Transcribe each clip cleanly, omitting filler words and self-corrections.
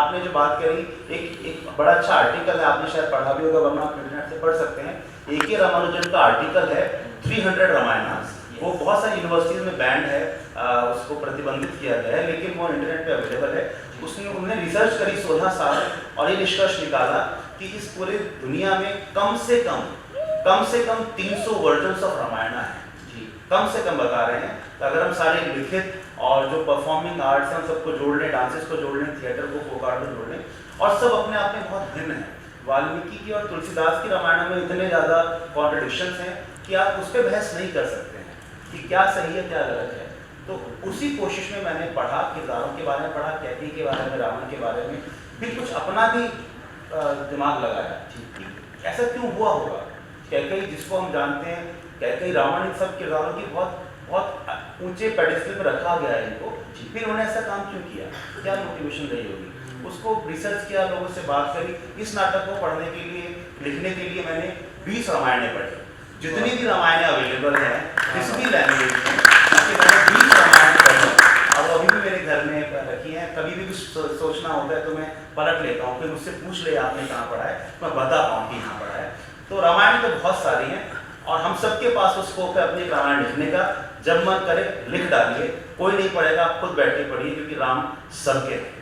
आपने जो बात करी, एक बड़ा अच्छा आर्टिकल है, आपने शायद पढ़ा भी होगा, वरना आप इंटरनेट से पढ़ सकते हैं। A.K. रामानुजन का आर्टिकल है 300 रामायण, वो बहुत सारी यूनिवर्सिटीज में बैंड है, उसको प्रतिबंधित किया गया है, लेकिन वो इंटरनेट पे अवेलेबल है। उसने उन्होंने रिसर्च करी 16 साल और ये निष्कर्ष निकाला कि इस पूरी दुनिया में कम से कम 300 वर्जन्स ऑफ रामायण है, कम से कम बता रहे हैं। तो अगर हम सारे लिखित और जो परफॉर्मिंग आर्ट्स हैं सबको जोड़ लें, डांसेस को जोड़ लें, थिएटर को, फोक आर्ट को जोड़ लें, और सब अपने आप में बहुत भिन्न है। वाल्मीकि की और तुलसीदास की रामायण में इतने ज़्यादा कॉन्ट्रडिक्शंस हैं कि आप उस पर बहस नहीं कर सकते हैं कि क्या सही है क्या गलत है। तो उसी कोशिश में मैंने पढ़ा, किरदारों के बारे में पढ़ा, कैकेयी के बारे में, रावण के बारे में, फिर कुछ अपना भी दिमाग लगाया कि ऐसा क्यों हुआ होगा। कैकेयी जिसको हम जानते हैं, कैकेयी, रावण, इन सब किरदारों की बहुत ऊंचे पेडिस्टल पर रखा गया है इनको, फिर उन्होंने ऐसा काम क्यों किया, क्या मोटिवेशन रही होगी। उसको रिसर्च किया, लोगों से बात करी। इस नाटक को पढ़ने के लिए, लिखने के लिए मैंने 20 रामायणें पढ़ी, जितनी भी रामायणें अवेलेबल हैं किसी भी लैंग्वेज में, मैंने 20 रामायण पढ़ी और अभी भी मेरे घर में रखी हैं। कभी भी कुछ सोचना होता है तो मैं पलट लेता हूँ, फिर मुझसे पूछ ले आपने कहाँ पढ़ा है, मैं बता पाऊँ कि यहाँ पढ़ा है। तो रामायण तो बहुत सारी हैं और हम सबके पास वो स्कोप है अपनी रामायण लिखने का। जब मन करे लिख डालिए, कोई नहीं पढ़ेगा, आप खुद बैठ के पढ़िए, क्योंकि राम सबके हैं।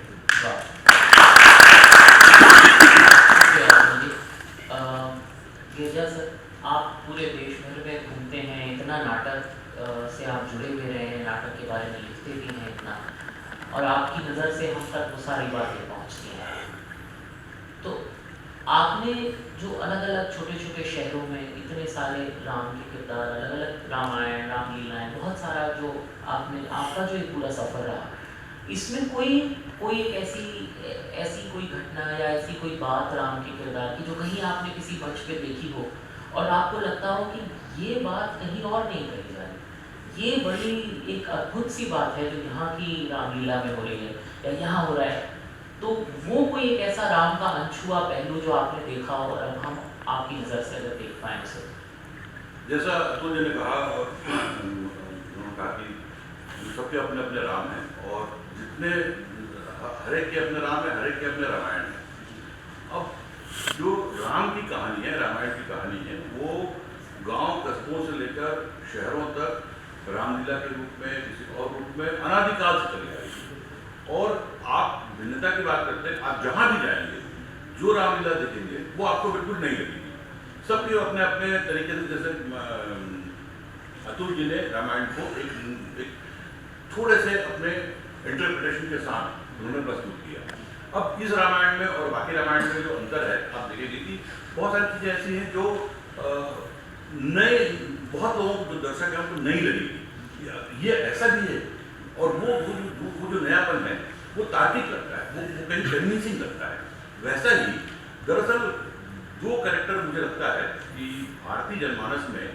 गिरिजा सर, आप पूरे देश भर में घूमते हैं, इतना नाटक से आप जुड़े हुए रहे हैं, नाटक के बारे में लिखते भी हैं इतना, और आपकी नज़र से हम तक वो सारी बातें पहुँचती हैं। तो आपने जो अलग अलग छोटे छोटे शहरों में इतने सारे राम के किरदार, अलग अलग रामायण, रामलीलाएँ, बहुत सारा जो आपने, आपका जो एक पूरा सफ़र रहा, इसमें कोई एक ऐसी कोई घटना या ऐसी कोई बात राम के किरदार की जो कहीं आपने किसी मंच पे देखी हो और आपको लगता हो कि ये बात कहीं और नहीं कही जा रही, ये बड़ी एक अद्भुत सी बात है जो यहाँ की रामलीला में हो रही है या यहाँ हो रहा है, तो वो कोई एक ऐसा राम का अनछुआ पहलू जो आपने देखा हो और अब हम आपकी नज़र से अगर देख पाएँ उसे। जैसा अतुल जी ने कहा, उन्होंने कहा कि सबके अपने अपने राम हैं और जितने हर एक के अपने राम है, हर एक के अपने रामायण है। अब जो राम की कहानी है, रामायण की कहानी है, वो गांव कस्बों से लेकर शहरों तक रामलीला के रूप में, किसी और रूप में अनादिकाल से चली आ रही है। और आप भिन्नता की बात करते हैं, आप जहाँ भी जाएंगे जो रामलीला देखेंगे वो आपको बिल्कुल नहीं लगेगी। सबके अपने अपने तरीके से, जैसे अतुल जी ने रामायण को एक थोड़े से अपने इंटरप्रिटेशन के साथ उन्होंने प्रस्तुत किया। अब इस रामायण में और बाकी रामायण में जो अंतर है, आप देखेंगे कि बहुत सारी चीज़ें ऐसी हैं जो नए, बहुत लोगों को, जो दर्शक है, उनको नहीं लगेगी, ये ऐसा भी है। और वो जो नयापन है वो तार्किक लगता है, वो कहीं कन्विंसिंग लगता है। वैसा ही दरअसल दो कैरेक्टर मुझे लगता है कि भारतीय जनमानस में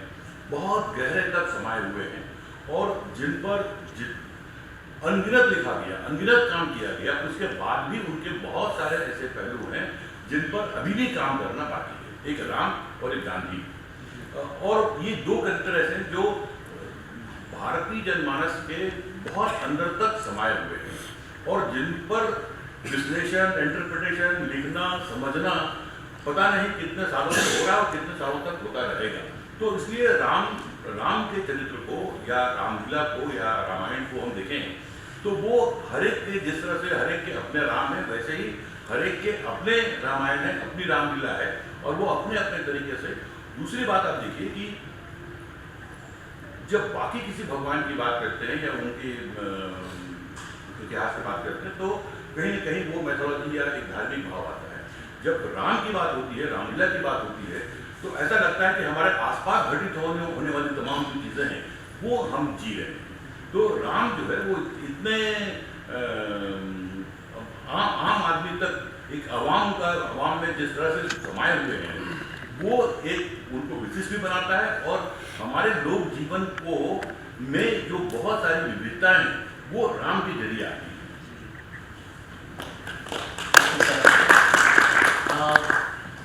बहुत गहरे तक समाये हुए हैं और जिन पर अनगिनत लिखा गया, अनगिनत काम किया गया, उसके बाद भी उनके बहुत सारे ऐसे पहलू हैं जिन पर अभी भी काम करना बाकी है। एक राम और एक गांधी, और ये दो कैरेक्टर ऐसे हैं जो भारतीय जनमानस के बहुत अंदर तक समाये हुए हैं और जिन पर विश्लेषण, इंटरप्रिटेशन, लिखना, समझना पता नहीं कितने सालों से हो रहा है और कितने सालों तक होता रहेगा। तो इसलिए राम के चरित्र को या रामलीला को या रामायण को हम देखें तो वो हर एक के, जिस तरह से हर एक के अपने राम है, वैसे ही हर एक के अपने रामायण है, अपनी रामलीला है और वो अपने अपने तरीके से। दूसरी बात आप देखिए कि जब बाकी किसी भगवान की बात करते हैं या उनके इतिहास की बात करते हैं तो कहीं न कहीं वो मैथोलॉजी या एक धार्मिक भाव आता है। जब राम की बात होती है, रामलीला की बात होती है, तो ऐसा लगता है कि हमारे आसपास घटित होने वाली तमाम जो चीज़ें हैं वो हम जी रहे हैं। तो राम जो है वो इतने आम आदमी तक, एक अवाम में जिस तरह से समाये हुए हैं, वो एक उनको विशिष्ट भी बनाता है और हमारे लोक जीवन को में जो बहुत सारी विविधताएं हैं वो राम के जरिए आती है।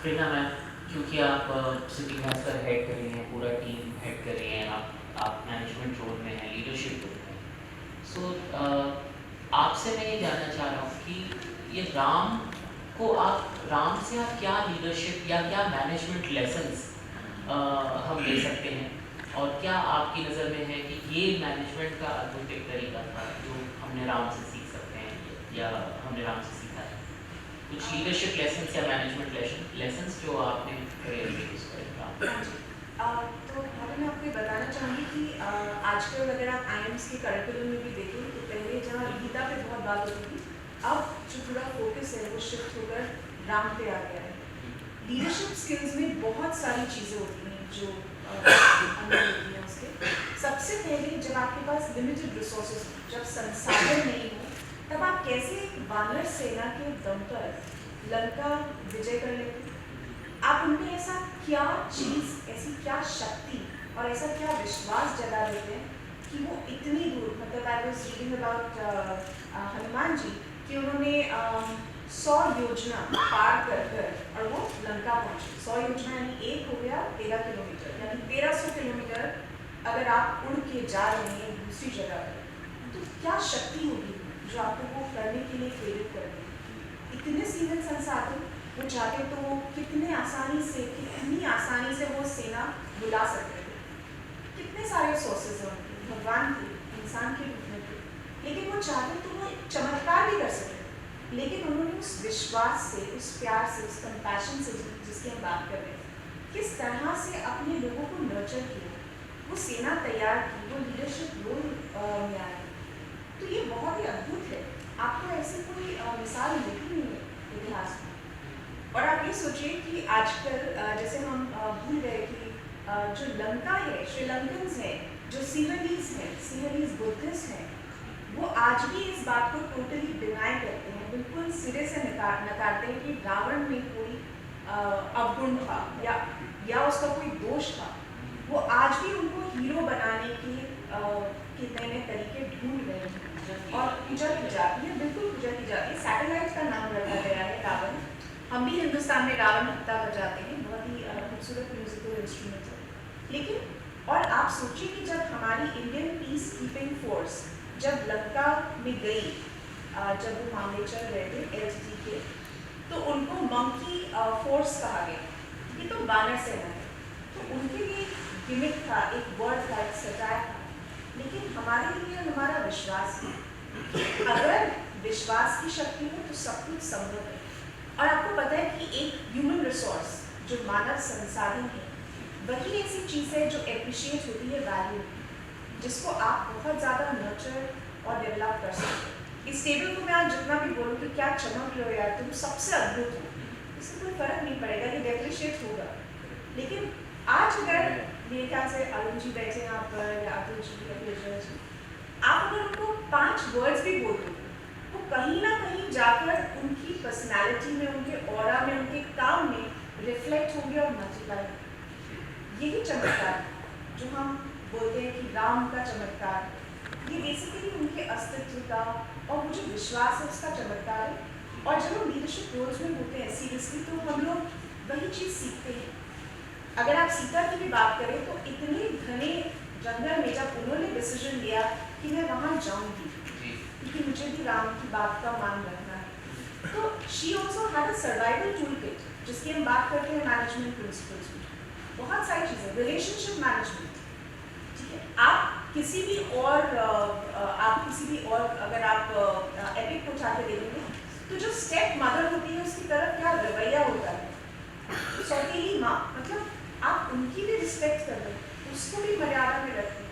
प्रेरणा मैम, क्योंकि आप सिटी मास्टर हेड कर रही हैं, पूरा टीम हेड कर रही हैं, आप मैनेजमेंट रोल में हैं, लीडरशिप रोल में, सो आपसे मैं ये जानना चाह रहा हूँ कि ये राम से आप क्या लीडरशिप या क्या मैनेजमेंट लेसन्स हम ले सकते हैं, और क्या आपकी नज़र में है कि ये मैनेजमेंट का अद्भुत एक तरीका था जो हमने राम से सीख सकते हैं या हमने राम से सीखा है? कुछ लीडरशिप लेसन्स या मैनेजमेंट लेसन्स जो आपने यूज़ करें? तो भाभी मैं आपको ये बताना चाहूँगी कि आजकल अगर आप आईएम्स के करिकुलम में भी देखें तो पहले जहाँ गीता पे बहुत बात होती थी, अब जो पूरा फोकस है वो शिफ्ट होकर राम पे आ गया है। लीडरशिप स्किल्स में बहुत सारी चीज़ें होती हैं जो अंदर होती हैं उसके। सबसे पहले जब आपके पास लिमिटेड रिसोर्सेज, जब संसाधन नहीं हो, तब आप कैसे एक वानर सेना के दम पर लंका विजय कर लेते हैं? आप उनमें ऐसा क्या चीज़, ऐसी क्या शक्ति और ऐसा क्या विश्वास जगा देते हैं कि वो इतनी दूर, मतलब I was reading about Hanuman ji कि उन्होंने 100 योजना पार कर और वो लंका पहुँचे। 100 योजना यानी एक हो गया 13 किलोमीटर, यानी 1300 किलोमीटर अगर आप उड़ के जा रहे हैं दूसरी जगह पर, तो क्या शक्ति होगी जो आपको वो करने के लिए प्रेरित कर देगी? इतने सीमित संसाधन वो चाहते तो वो कितनी आसानी से वो सेना बुला सकते थे। कितने सारे सोर्सेज हैं उनके, भगवान के, इंसान के रूप में थे, लेकिन वो चाहते तो वो चमत्कार भी कर सकते थे। लेकिन उन्होंने उस विश्वास से, उस प्यार से, उस कंपैशन से जिसकी हम बात कर रहे थे, किस तरह से अपने लोगों को नर्चर किया, वो सेना तैयार की, वो लीडरशिप रोल में आए। तो ये बहुत ही अद्भुत है। आपको ऐसी कोई मिसाल मिलती नहीं है इतिहास में। और आप ये सोचिए कि आजकल जैसे हम भूल गए कि जो लंका है, श्रीलंकन्स हैं, जो सिंहलीज बुद्धिस्ट हैं, वो आज भी इस बात को टोटली डिनाई करते हैं, बिल्कुल सिरे से नकारते हैं कि रावण में कोई अवगुण था या उसका कोई दोष था। वो आज भी उनको हीरो बनाने के नए तरीके ढूंढ रहे हैं और पूजा की जाती है, बिल्कुल पूजा की जाती है। सैटेलाइट का नाम रखा गया है रावण। हम भी हिंदुस्तान में रावण हत्ता बजाते हैं, बहुत ही खूबसूरत म्यूजिकल इंस्ट्रूमेंट है। लेकिन और आप सोचिए कि जब हमारी इंडियन पीस कीपिंग फोर्स जब लंका में गई, जब वो मामले चल रहे थे LTT के, तो उनको मंकी फोर्स कहा गया। ये तो वानर सेना है, तो उनके लिए गिमिक था, एक वर्ड था, एक सटायर था। लेकिन हमारे लिए हमारा विश्वास है कि अगर विश्वास की शक्ति हो तो सब कुछ संभव है। और आपको पता है कि एक ह्यूमन रिसोर्स जो मानव संसाधन है, वही ऐसी चीज़ है जो एप्रिशिएट होती है, वैल्यू, जिसको आप बहुत ज़्यादा नर्चर और डेवलप कर सकते हैं। इस टेबल को मैं आज जितना भी बोलूँ कि क्या चमक रहे हो यार, तुम सबसे अद्भुत हो, इससे कोई फर्क नहीं पड़ेगा, ये डेप्रिशिएट होगा। लेकिन आज अगर मेरे ख्याल से अरुण जी बैठे हैं यहाँ पर, या अब्दुल जी, आप अगर उनको 5 वर्ड्स भी बोल दो, वो कहीं ना कहीं जाकर उनकी पर्सनैलिटी में, उनके ऑरा में, उनके काम में रिफ्लेक्ट होंगे और मल्टीप्लाई। यही चमत्कार जो हम बोलते हैं कि राम का चमत्कार, ये बेसिकली उनके अस्तित्व का और वो जो विश्वास है उसका चमत्कार है। और जब हम लीडरशिप रोल्स में होते हैं सीरियसली, तो हम लोग वही चीज़ सीखते हैं। अगर आप सीता की भी बात करें तो इतने घने जंगल में जब उन्होंने डिसीजन लिया कि मैं वहाँ जाऊँगी क्योंकि मुझे भी राम की बात का मान रखना है, तो she also had a survival tool kit, जिसकी हम बात करते हैं मैनेजमेंट प्रिंसिपल्स में। बहुत सारी चीज़ें, रिलेशनशिप मैनेजमेंट, ठीक है। आप किसी भी और अगर आप एपिक को उठा के देखेंगे तो जो स्टेप मदर होती है उसकी तरफ क्या रवैया होता है, सौतेली माँ, मतलब आप उनकी भी रिस्पेक्ट कर रहे हैं, उसको भी मर्यादा में रखते हैं।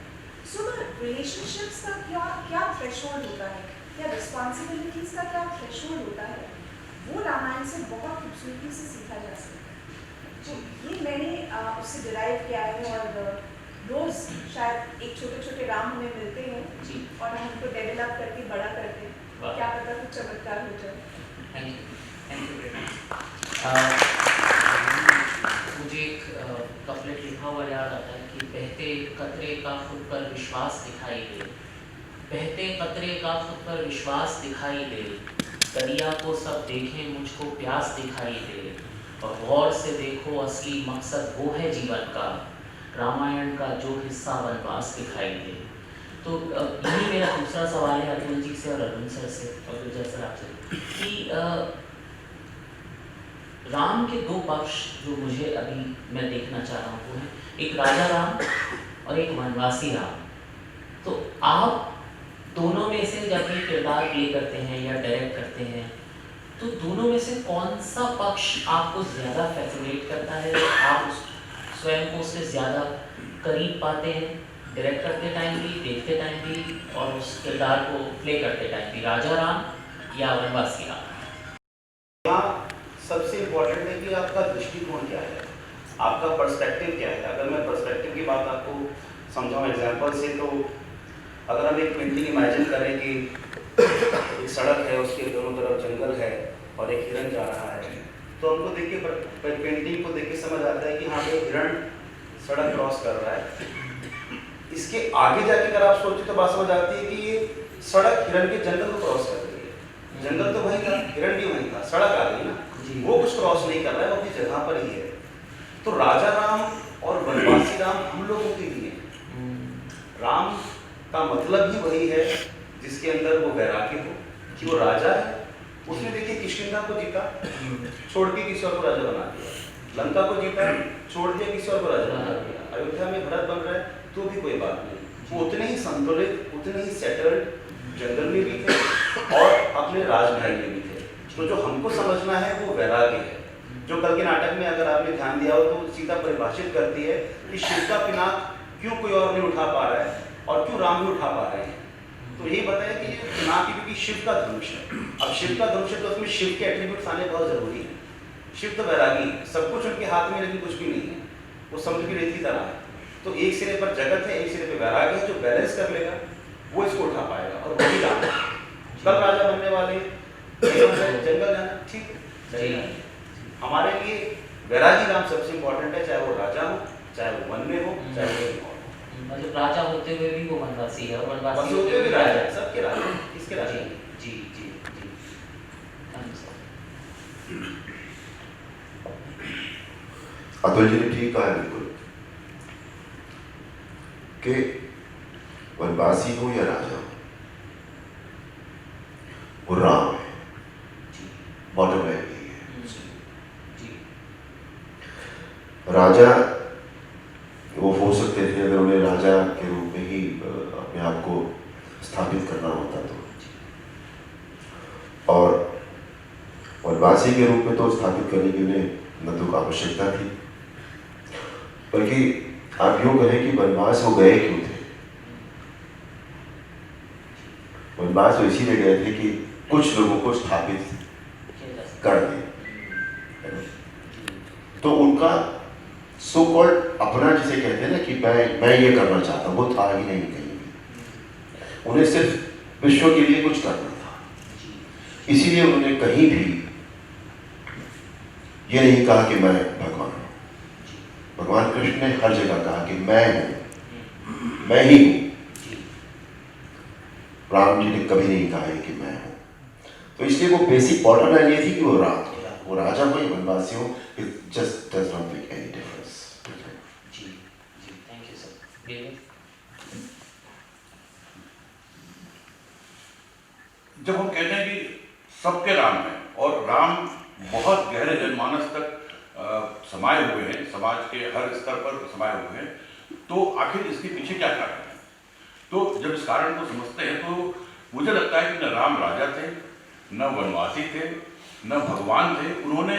सो द रिलेशनशिप्स का क्या थ्रेशोल्ड होता है, या रिस्पॉन्सिबिलिटीज़ का क्या थ्रेशोल्ड होता है, वो रामायण से बहुत खूबसूरती से सीखा जा सकता है। तो ये मैंने उससे डिराइव किया है, और रोज़ शायद एक छोटे छोटे राम हमें मिलते हैं और हम उनको डेवलप करके बड़ा करते हैं, क्या पता कुछ चमत्कार हो जाए। मुझे एक कपलेट लिखा हुआ याद आता है कि बहते कतरे का खुद पर विश्वास दिखाई दे, बहते कतरे का खुद पर विश्वास दिखाई दे, दरिया को सब देखें मुझको प्यास दिखाई दे, और गौर से देखो असली मकसद वो है जीवन का, रामायण का जो हिस्सा वनवास दिखाई दे। तो यही मेरा दूसरा सवाल है अतुल जी से और अरुण सर से और गुर्जर सर आपसे कि राम के दो पक्ष जो मुझे अभी मैं देखना चाह रहा हूँ वो है एक राजा राम और एक वनवासी राम। तो आप दोनों में से जब ये किरदार प्ले करते हैं या डायरेक्ट करते हैं तो दोनों में से कौन सा पक्ष आपको ज़्यादा फैसिनेट करता है, आप स्वयं को उससे ज़्यादा करीब पाते हैं डायरेक्ट करते टाइम भी, देखते टाइम भी और उस किरदार को प्ले करते टाइम भी, राजा राम या वनवासी राम? यहाँ सबसे इम्पोर्टेंट है कि आपका दृष्टिकोण क्या है, आपका पर्सपेक्टिव क्या है। अगर मैं पर्सपेक्टिव की बात आपको समझाऊँ एग्जांपल से, तो अगर हम एक पेंटिंग इमेजिन करें कि एक सड़क है, उसके दोनों तरफ जंगल है और एक हिरन जा रहा है, तो हमको देख के पेंटिंग को देख के समझ आता है कि हाँ भाई हिरन सड़क क्रॉस कर रहा है। इसके आगे जाके अगर आप सोचें तो बात समझ आती है कि ये सड़क हिरन के जंगल को क्रॉस कर रही है। जंगल तो वहीं था, हिरन भी वहीं था, सड़क आ गई ना, वो कुछ क्रॉस नहीं कर रहा है, वो अपनी जगह पर ही है। तो राजा राम और वनवासी राम हम लोगों के लिए, राम का मतलब ही वही है जिसके अंदर वो वैराग्य हो कि वो राजा है। उसने देखिए किष्किंधा को जीता, छोड़ के किसी और को राजा बना दिया, लंका को जीता, छोड़ दिया, किसी और को राजा बना दिया, अयोध्या में भरत बन रहा है तो भी कोई बात नहीं, वो उतने ही संतुलित, उतने ही सेटल्ड जंगल में भी थे और अपने राजमहल में भी थे। तो जो हमको समझना है वो वैराग्य है, जो कल के नाटक में अगर आपने ध्यान दिया हो तो सीता परिभाषित करती है कि शिव का पिनाक क्यों कोई और नहीं उठा पा रहा है और क्यों राम भी उठा पा रहे हैं। तो यही बताया कि ये पिनाक ही क्योंकि शिव का धनुष है। अब शिव का धनुष है तो उसमें शिव के एट्रीब्यूट्स आने बहुत जरूरी है। शिव तो वैरागी है, सब कुछ उनके हाथ में लेकिन कुछ भी नहीं है, वो समुद्र की रेत की तरह है। तो एक सिरे पर जगत है, एक सिरे पर वैराग्य है, जो बैलेंस कर लेगा वो इसको उठा पाएगा और वही राम है। कल राजा बनने वाले जंगल जाना ठीक है, हमारे लिए वैरागी राम सबसे इम्पोर्टेंट है, चाहे वो राजा हो, चाहे वो वन में हो, चाहे वो कहीं और हो। मतलब राजा होते हुए भी वो वनवासी है और वनवासी होते हुए भी राजा है, सबके राजा हैं, किसके राजा हैं? जी जी जी। अतुल जी ने ठीक कहा है बिल्कुल कि वनवासी हो या राजा हो, वो राम है, बॉटम लाइन यही है। राजा वो हो सकते थे अगर उन्हें राजा के रूप में ही अपने आप को स्थापित करना होता तो, और वनवासी के रूप में तो स्थापित करने की उन्हें न तो आवश्यकता थी, बल्कि आप यूँ कहें कि वनवास वो गए क्यों थे। वनवास वो इसीलिए गए थे कि कुछ लोगों को स्थापित कर दे। तो उनका सो कॉल्ड अपना जिसे कहते हैं ना कि मैं ये करना चाहता हूँ, वो था ही नहीं कहीं भी। उन्हें सिर्फ विश्व के लिए कुछ करना था, इसीलिए उन्होंने कहीं भी ये नहीं कहा कि मैं भगवान हूँ। भगवान कृष्ण ने हर जगह कहा कि मैं हूँ, मैं ही हूँ। राम जी ने कभी नहीं कहा है कि मैं हूँ। तो इसलिए वो बेसिक बॉटम लाइन ये थी कि वो राजा हो या वनवासी हो, it just does not make any difference. जी जी, थैंक यू सर। जब हम कहते हैं कि सबके राम हैं और राम बहुत गहरे जनमानस तक समाये हुए हैं, समाज के हर स्तर पर समाये हुए हैं, तो आखिर इसके पीछे क्या कारण है? तो जब इस कारण को समझते हैं तो मुझे लगता है कि न राम राजा थे, न वनवासी थे, न भगवान थे। उन्होंने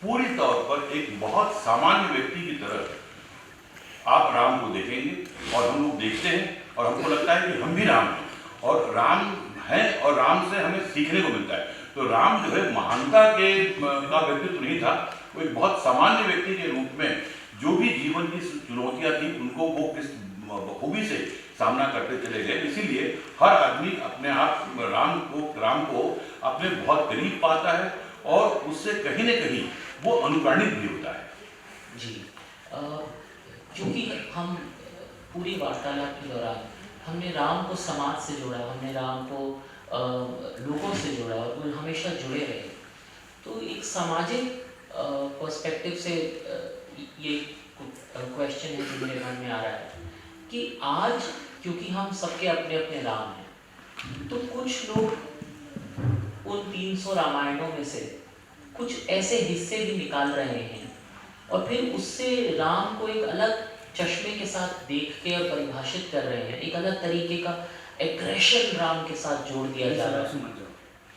पूरी तौर पर एक बहुत सामान्य व्यक्ति की तरह आप राम को देखेंगे और हम लोग देखते हैं और हमको लगता है कि हम भी राम हैं और राम हैं और राम से हमें सीखने को मिलता है। तो राम जो है महानता का व्यक्तित्व नहीं था, वो एक बहुत सामान्य व्यक्ति के रूप में जो भी जीवन की चुनौतियां थी उनको वो किस बखूबी से सामना करते चले गए। इसीलिए हर आदमी अपने आप राम को अपने बहुत करीब पाता है और उससे कहीं न कहीं वो अनुप्राणित भी होता है। जी, क्योंकि हम पूरी वार्तालाप के दौरान हमने राम को समाज से जोड़ा, हमने राम को लोगों से जोड़ा और वो हमेशा जुड़े रहे। तो एक सामाजिक पर्सपेक्टिव से ये क्वेश्चन है जो मेरे मन में आ रहा है कि आज क्योंकि हम सबके अपने अपने राम हैं, तो कुछ लोग उन 300 रामायणों में से कुछ ऐसे हिस्से भी निकाल रहे हैं और फिर उससे राम को एक अलग चश्मे के साथ देख के और परिभाषित कर रहे हैं, एक अलग तरीके का एग्रेशन राम के साथ जोड़ दिया जा रहा है।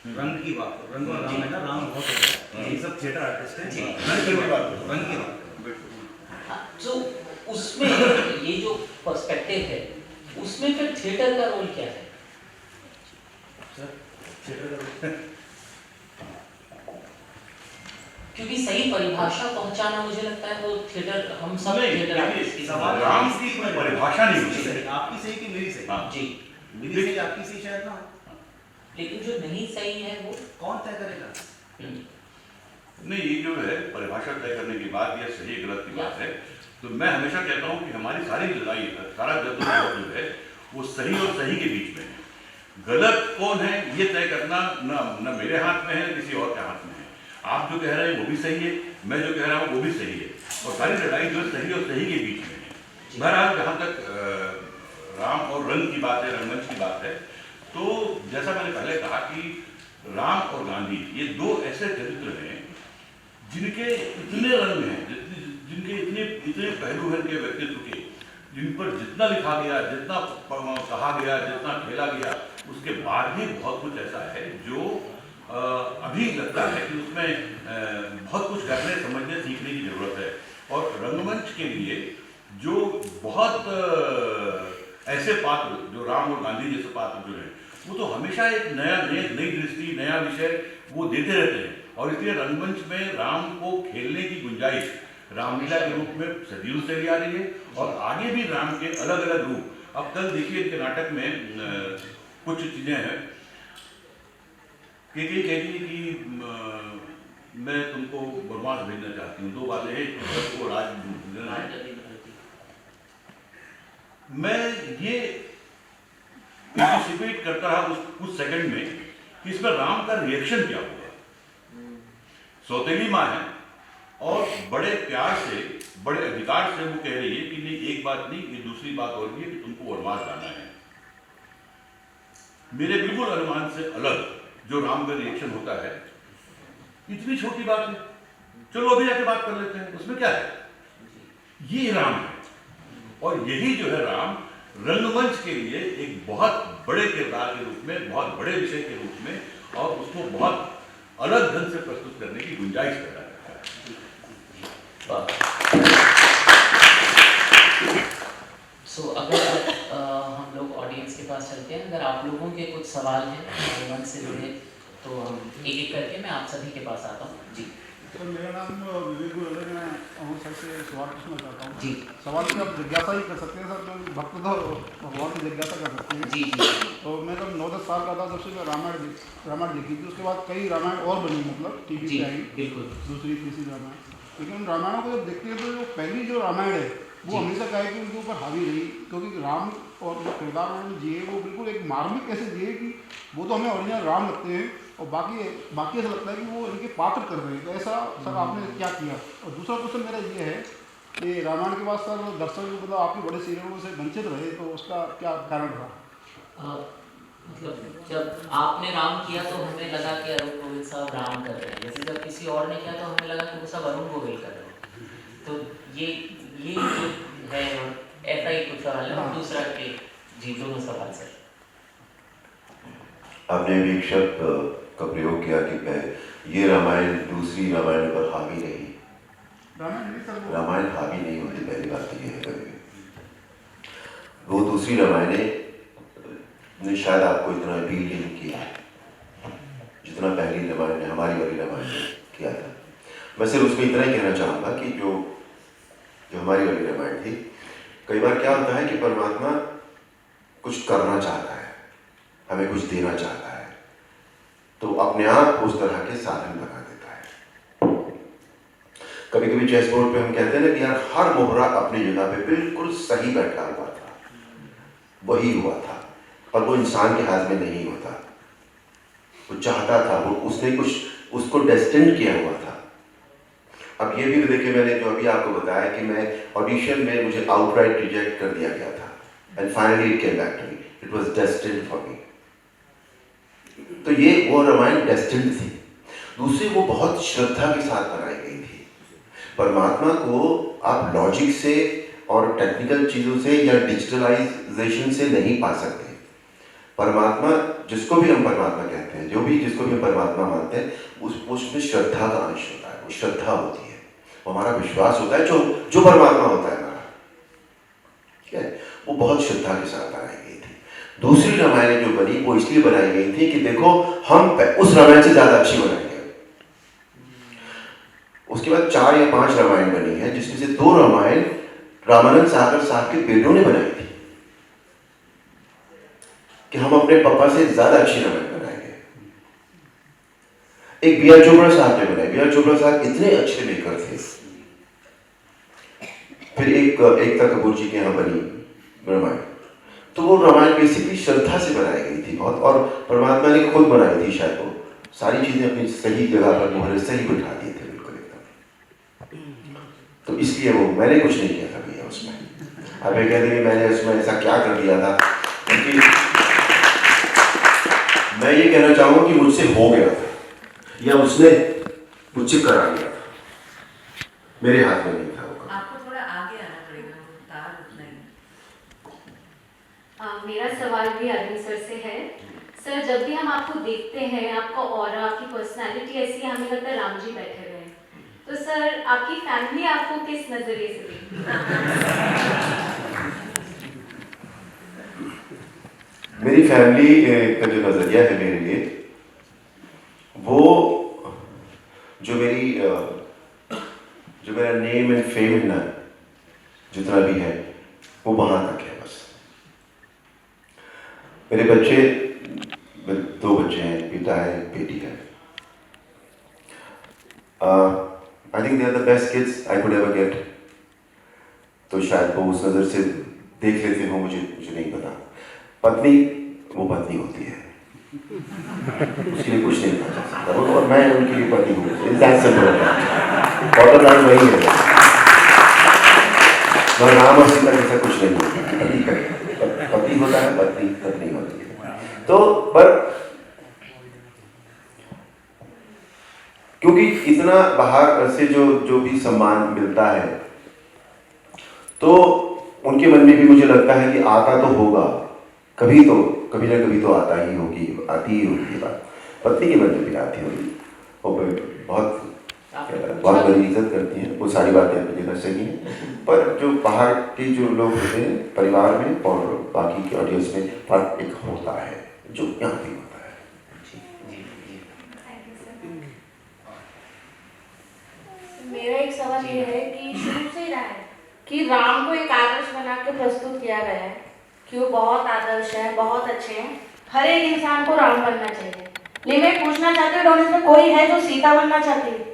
रंग की बात हो, रंग और राम है ना, राम बहुत होता है, ये सब थिएटर आर्टिस्ट हैं, जी। रंग की बात हो, रंग की बात हाँ, तो उसमें ये जो पर्सपेक्टिव है, उसमें फिर थिएटर का रोल क्या है? सर थिएटर क्योंकि सही परिभाषा पहुंचाना मुझे लगता है वो थिएटर, हम सब नहीं, थिएटर देखिए, आर्टिस्ट की सवाल राम की कोई परिभाषा नहीं होती है। आपकी सही कि मेरी सही? हाँ। जी, मेरी सही आपकी सही शायद ना हो। लेकिन जो नहीं सही है वो कौन तय करेगा? नहीं, ये जो है परिभाषा तय करने की बात या सही गलत की बात है, तो मैं हमेशा कहता हूँ कि हमारी सारी लड़ाई सारा जद्दोजहद जो है वो सही और सही के बीच में है। गलत कौन है ये तय करना न मेरे हाथ में है न किसी और के हाथ में है। आप जो कह रहे हैं वो भी सही है, मैं जो कह रहा हूँ वो भी सही है, और सारी लड़ाई जो है सही और सही के बीच में है। बहरहाल जहाँ तक राम और रंग की बात है, रंगमंच की बात है, तो जैसा मैंने पहले कहा कि राम और गांधी ये दो ऐसे चरित्र हैं जिनके इतने रंग हैं, जिनके इतने पहलू हैं उनके व्यक्तित्व के, जिन पर जितना लिखा गया, जितना कहा गया, जितना खेला गया, उसके बाद भी बहुत कुछ ऐसा है जो अभी लगता है कि उसमें बहुत कुछ करने, समझने, सीखने की जरूरत है। और रंगमंच के लिए जो बहुत ऐसे पात्र जो राम और गांधी जैसे पात्र जो हैं, वो तो हमेशा एक नई दृष्टि, नया विषय वो देते रहते हैं, और इसलिए रंगमंच में राम को खेलने की गुंजाइश रामलीला के रूप में सदियों से आ रही है, और आगे भी राम के अलग अलग रूप। अब कल देखिए इनके नाटक में कुछ चीजें हैं कि कहती है कि मैं तुमको बरमास भेजना चाहती हूँ, दो बातें हैं, को राज मैं ये एंटिसिपेट करता रहा उस सेकंड में कि इसमें राम का रिएक्शन क्या होगा। सौतेली माँ है और बड़े प्यार से, बड़े अधिकार से वो कह रही है कि नहीं, एक बात नहीं, ये दूसरी बात और भी है कि तुमको वनवास जाना है। मेरे बिल्कुल अनुमान से अलग जो राम का रिएक्शन होता है, इतनी छोटी बात है, चलो अभी जाके बात कर लेते हैं, उसमें क्या है, ये राम है। और यही जो है राम रंगमंच के लिए एक बहुत बड़े किरदार के रूप में, बहुत बड़े विषय के रूप में, और उसको बहुत अलग ढंग से प्रस्तुत करने की गुंजाइश पैदा करता है। सो अगर हम लोग ऑडियंस के पास चलते हैं, अगर आप लोगों के कुछ सवाल हैं रंगमंच से जुड़े, तो हम एक एक करके मैं आप सभी के पास आता हूँ। जी सर, मेरा नाम विवेक गोयल है। मैं अमृतसर से सवाल पूछना चाहता हूँ। जी सवाल की आप जिज्ञासा ही कर सकते हैं सर, तो भक्त तो भगवान की जिज्ञासा कर सकते हैं। जी जी तो मैं जब 9-10 साल का था तब से मैं रामायण देखी थी। उसके बाद कई रामायण और बनी, मतलब टीवी जी पे आई बिल्कुल। दूसरी तीसरी रामायण। लेकिन उन रामायणों को जब देखते हैं तो जो पहली जो रामायण है वो हमेशा क्या है कि उनके ऊपर हावी रही, क्योंकि राम और जो किरदार उन्होंने जिए वो बिल्कुल एक मार्मिक ऐसे जिए कि वो तो हमें ओरिजिनल राम लगते हैं, और बाकी ऐसा लगता है कि वो इनके पात्र कर रहे हैं। तो ऐसा सर आपने क्या किया? और दूसरा क्वेश्चन मेरा ये है कि रामायण के बाद सर दर्शक मतलब आपके बड़े सीरियलों से वंचित रहे, तो उसका क्या कारण रहा? मतलब जब आपने राम किया तो हमें लगा कि अरुण गोविल साहब राम कर रहे हैं, जैसे जब किसी और ने किया तो हमें लगा कि वो सब अरुण गोविल कर रहे हैं। तो ये जो है ऐसा ही कुछ सवाल है। और दूसरा के जी दोनों सवाल सर। आपने भी एक शब्द का प्रयोग किया कि ये रामायण दूसरी रामायण पर हावी रही। रामायण हावी नहीं होती, पहली बात तो ये है। कभी वो दूसरी रामायणें ने शायद आपको इतना अपील नहीं किया जितना पहली रामायण ने, हमारी वाली रामायण ने किया था। मैं सिर्फ उसको इतना ही कहना चाहूँगा कि जो हमारी वाली रामायण थी, कई बार क्या होता है कि परमात्मा कुछ करना चाहता है, हमें कुछ देना चाहता है, तो अपने आप उस तरह के साधन बना देता है। कभी कभी चेस बोर्ड पे हम कहते हैं ना कि यार हर मोहरा अपनी जगह पे बिल्कुल सही बैठा हुआ था, वही हुआ था, और वो इंसान के हाथ में नहीं होता। वो चाहता था, वो उसने कुछ उसको डेस्टिन्ड किया हुआ था। अब ये भी देखिए, मैंने जो अभी आपको बताया कि मैं ऑडिशन में मुझे आउटराइट रिजेक्ट कर दिया गया था, and finally it came back to me. It was destined for me. तो ये वो रामायण डेस्टिन्ड थी। दूसरी, वो बहुत श्रद्धा के साथ बनाई गई थी। परमात्मा को आप लॉजिक से और टेक्निकल चीज़ों से या डिजिटलाइजेशन से नहीं पा सकते। परमात्मा, जिसको भी हम परमात्मा कहते हैं, जिसको भी हम परमात्मा मानते हैं, उसमें श्रद्धा का अंश होता है। वो श्रद्धा होती है, वो हमारा विश्वास होता है, जो परमात्मा होता है हमारा, ठीक है, वो बहुत श्रद्धा के साथ बनाई गई थी। दूसरी रामायण जो बनी, वो इसलिए बनाई गई थी कि देखो हम उस रामायण से ज़्यादा अच्छी बनाएंगे। उसके बाद 4 या 5 रामायण बनी है, जिसमें से 2 रामायण रामानंद सागर साहब के बेटों ने बनाई थी कि हम अपने पापा से ज़्यादा अच्छी रामायण बनाएंगे। एक बी आर चोपड़ा साहब ने बनाई। बी आर चोपड़ा साहब इतने अच्छे मेकर थे। फिर एकता कपूर जी के यहाँ बनी रामायण। तो वो रामायण बेसिकली श्रद्धा से बनाई गई थी बहुत, और परमात्मा ने खुद बनाई थी। शायद वो सारी चीजें अपनी सही जगह पर मोहरे सही बिठा दिए थे बिल्कुल एकदम। तो इसलिए वो मैंने कुछ नहीं किया था भैया उसमें। अब ये कहते हैं मैंने उसमें ऐसा क्या कर दिया था, क्योंकि मैं ये कहना चाहूँगा कि मुझसे हो गया था या उसने मुझसे करा लिया था, मेरे हाथ में नहीं था वो। आपको थोड़ा आगे आना पड़ेगा, तार उतना ही। मेरा सवाल भी अरविंद सर से है। सर, जब भी हम आपको देखते हैं, आपका ऑरा, आपकी पर्सनालिटी ऐसी है, हमें लगता है राम जी बैठे हुए हैं। तो सर, आपकी फैमिली आपको किस नजरिए से देखती है? मेरी फैमिली का जो नज़रिया है मेरे लिए, वो जो मेरा नेम एंड फेम है ना, जितना भी है वो वहाँ तक है बस। मेरे 2 बच्चे हैं, बेटा है, बेटी है। I think they are the best kids I could ever get. तो शायद वो उस नज़र से देख लेते हो, मुझे नहीं पता। पत्नी वो पत्नी होती है, उसके लिए कुछ नहीं कहा जा सकता, और मैं उनके लिए पति हूँ। बॉटम लाइन वही है, वह नाम और सीता जैसा कुछ नहीं है। पति होता है, पत्नी होती है। तो पर क्योंकि इतना बाहर से जो भी सम्मान मिलता है, तो उनके मन में भी मुझे लगता है कि आता तो होगा, कभी ना कभी तो आती ही होगी बात। पत्नी के मन में भी आती होगी, और बहुत बड़ी इज्जत करती हैं, वो सारी बातें अपनी जगह सही हैं। पर जो बाहर के जो लोग होते हैं परिवार में और बाकी के ऑडियंस में फर्क एक होता है, जो यहाँ भी होता है। मेरा एक सवाल ये है कि शुरू से ही रहा है कि राम को एक आदर्श बना के प्रस्तुत किया गया है कि वो बहुत आदर्श है, बहुत अच्छे हैं, हर एक इंसान को राम बनना चाहिए। लेकिन मैं पूछना चाहती हूँ, डॉक्टर में कोई है जो सीता बनना चाहती है?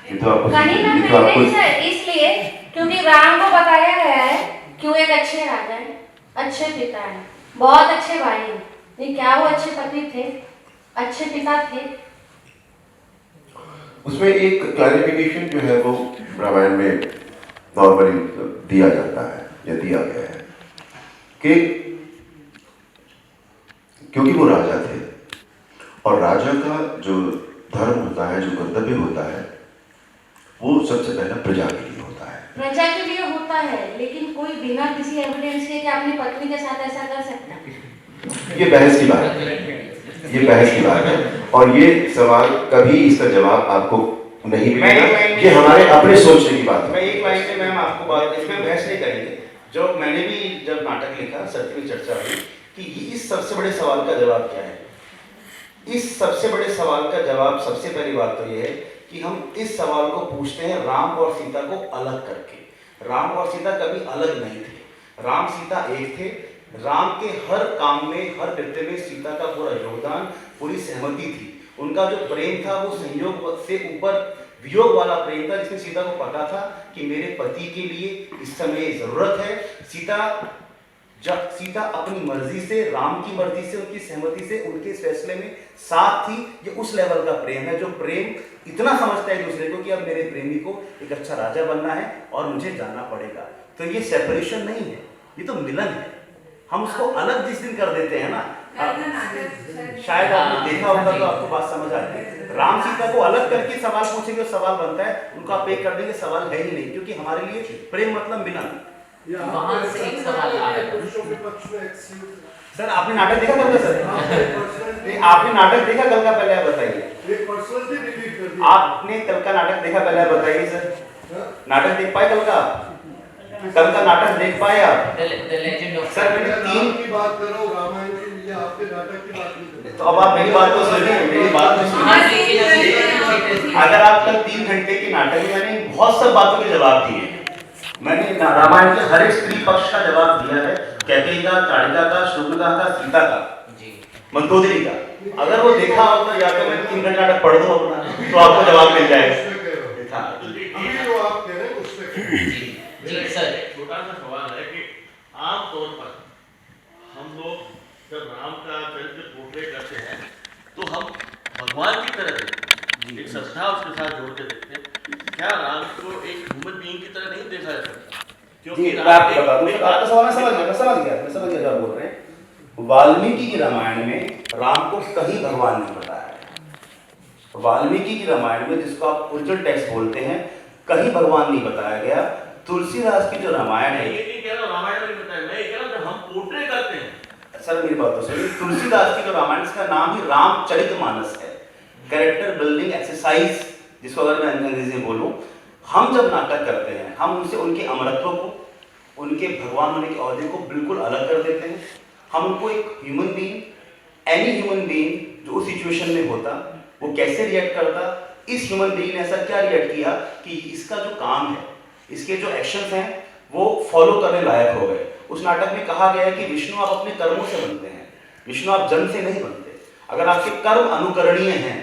कहीं ना कहीं सर, इसलिए क्योंकि राम को बताया गया है कि वो एक अच्छे राजा हैं, अच्छे पिता हैं, बहुत अच्छे भाई हैं। लेकिन क्या वो अच्छे पति थे, अच्छे पिता थे? उसमें एक क्लैरिफिकेशन जो है वो रामायण में नॉर्मली दिया जाता है या दिया गया है कि क्योंकि वो राजा थे, और राजा का जो धर्म होता है, जो कर्तव्य होता है, वो सबसे पहले प्रजा के लिए होता है। प्रजा के लिए होता है, लेकिन कोई बिना किसी एविडेंस के कि अपनी पत्नी के साथ ऐसा कर सकता है? ये बहस की बात है, ये बहस की बात है, और ये सवाल कभी इसका जवाब आपको नहीं मिलेगा। ये हमारे अपने सोचने की बात है। मैं एक लाइन में मैम आपको बात, इसमें बहस नहीं करेंगे। जो मैंने भी जब नाटक लिखा, सत्य में चर्चा हुई कि इस सबसे बड़े सवाल का जवाब क्या है। इस सबसे बड़े सवाल का जवाब, सबसे पहली बात तो ये है कि हम इस सवाल को पूछते हैं राम और सीता को अलग करके। राम और सीता कभी अलग नहीं थे, राम सीता एक थे। राम के हर काम में, हर कृत्य में सीता का पूरा योगदान, पूरी सहमति थी। उनका जो प्रेम था वो संयोग से ऊपर वियोग वाला प्रेम था, जिसमें सीता को पता था कि मेरे पति के लिए इस समय जरूरत है। सीता जब सीता अपनी मर्जी से, राम की मर्जी से, उनकी सहमति से, उनके इस फैसले में साथ थी। ये उस लेवल का प्रेम है जो प्रेम इतना समझता है एक दूसरे को कि अब मेरे प्रेमी को एक अच्छा राजा बनना है और मुझे जाना पड़ेगा। तो ये सेपरेशन नहीं है, ये तो मिलन है। हम उसको अलग जिस दिन कर देते हैं ना, शायद आपने देखा होगा तो आपको बात समझ आ जाए। राम सीता को अलग करके सवाल पूछेंगे, सवाल बनता है, उनको आप एक कर देंगे, सवाल है ही नहीं, क्योंकि हमारे लिए प्रेम मतलब मिलन। वहां से एक सवाल आ रहा है। सर आपने नाटक देखा कल का? सर आपने नाटक देखा कल का? पहले आप बताइए, आपने कल का नाटक देखा? पहले आप बताइए सर, नाटक देख पाए कल का? कल का नाटक देख पाए आप? सर मैंने 3 की बात करो, रामायण के लिए आपके नाटक की बात नहीं। तो अब आप मेरी बात तो सुनिए, मेरी बात तो सुनिए। अगर आप कल 3 घंटे के नाटक में मैंने बहुत सब बातों के जवाब दिए। मैंने रामायण के हर एक स्त्री पक्ष का जवाब दिया है, कैकेयी का, ताड़िका का, शूर्पणखा का, सीता का, मंदोदरी का। अगर वो देखा हो तो या तो मैं 3 घंटा नाटक पढ़ दूं अपना, तो आपको जवाब मिल जाएगा। जी सर, छोटा सा सवाल है कि आम तौर पर हम लोग जब राम का चरित्र पोर्ट्रे करते हैं तो हम भगवान की तरह देखते हैं, एक श्रद्धा उसके साथ जोड़ के देखते हैं। क्या राम को एक ह्यूमन बीइंग की तरह नहीं देखा जा सकता? क्योंकि जी, मैं आपको बता दूं, आपका सवाल मैं समझ गया क्या बोल रहे हैं। वाल्मीकि की रामायण में राम को कहीं भगवान नहीं बताया है। वाल्मीकि की रामायण में, जिसको आप ओरिजिनल टेक्स्ट बोलते हैं, कहीं भगवान नहीं बताया गया। तुलसीदास की जो रामायण है, ये नहीं कह रहा रामायण में नहीं बताया, मैं ये कह रहा हूं जब हम पोर्ट्रे करते हैं। सर मेरी बात तो सुनिए, तुलसीदास की जो रामायण, इसका नाम ही रामचरितमानस है, कैरेक्टर बिल्डिंग एक्सरसाइज जिसको अगर मैं अंग्रेजी में बोलूं। हम जब नाटक करते हैं, हम उनसे उनके अमरत्व को, उनके भगवान होने के औहदे को बिल्कुल अलग कर देते हैं। हम उनको एक human being, any human being जो उस सिचुएशन में होता, वो कैसे रिएक्ट करता, इस ह्यूमन बीइंग ने ऐसा क्या रिएक्ट किया कि इसका जो काम है, इसके जो एक्शंस हैं, वो फॉलो करने लायक हो गए। उस नाटक में कहा गया है कि विष्णु आप अपने कर्मों से बनते हैं, विष्णु आप जन्म से नहीं बनते। अगर आपके कर्म अनुकरणीय हैं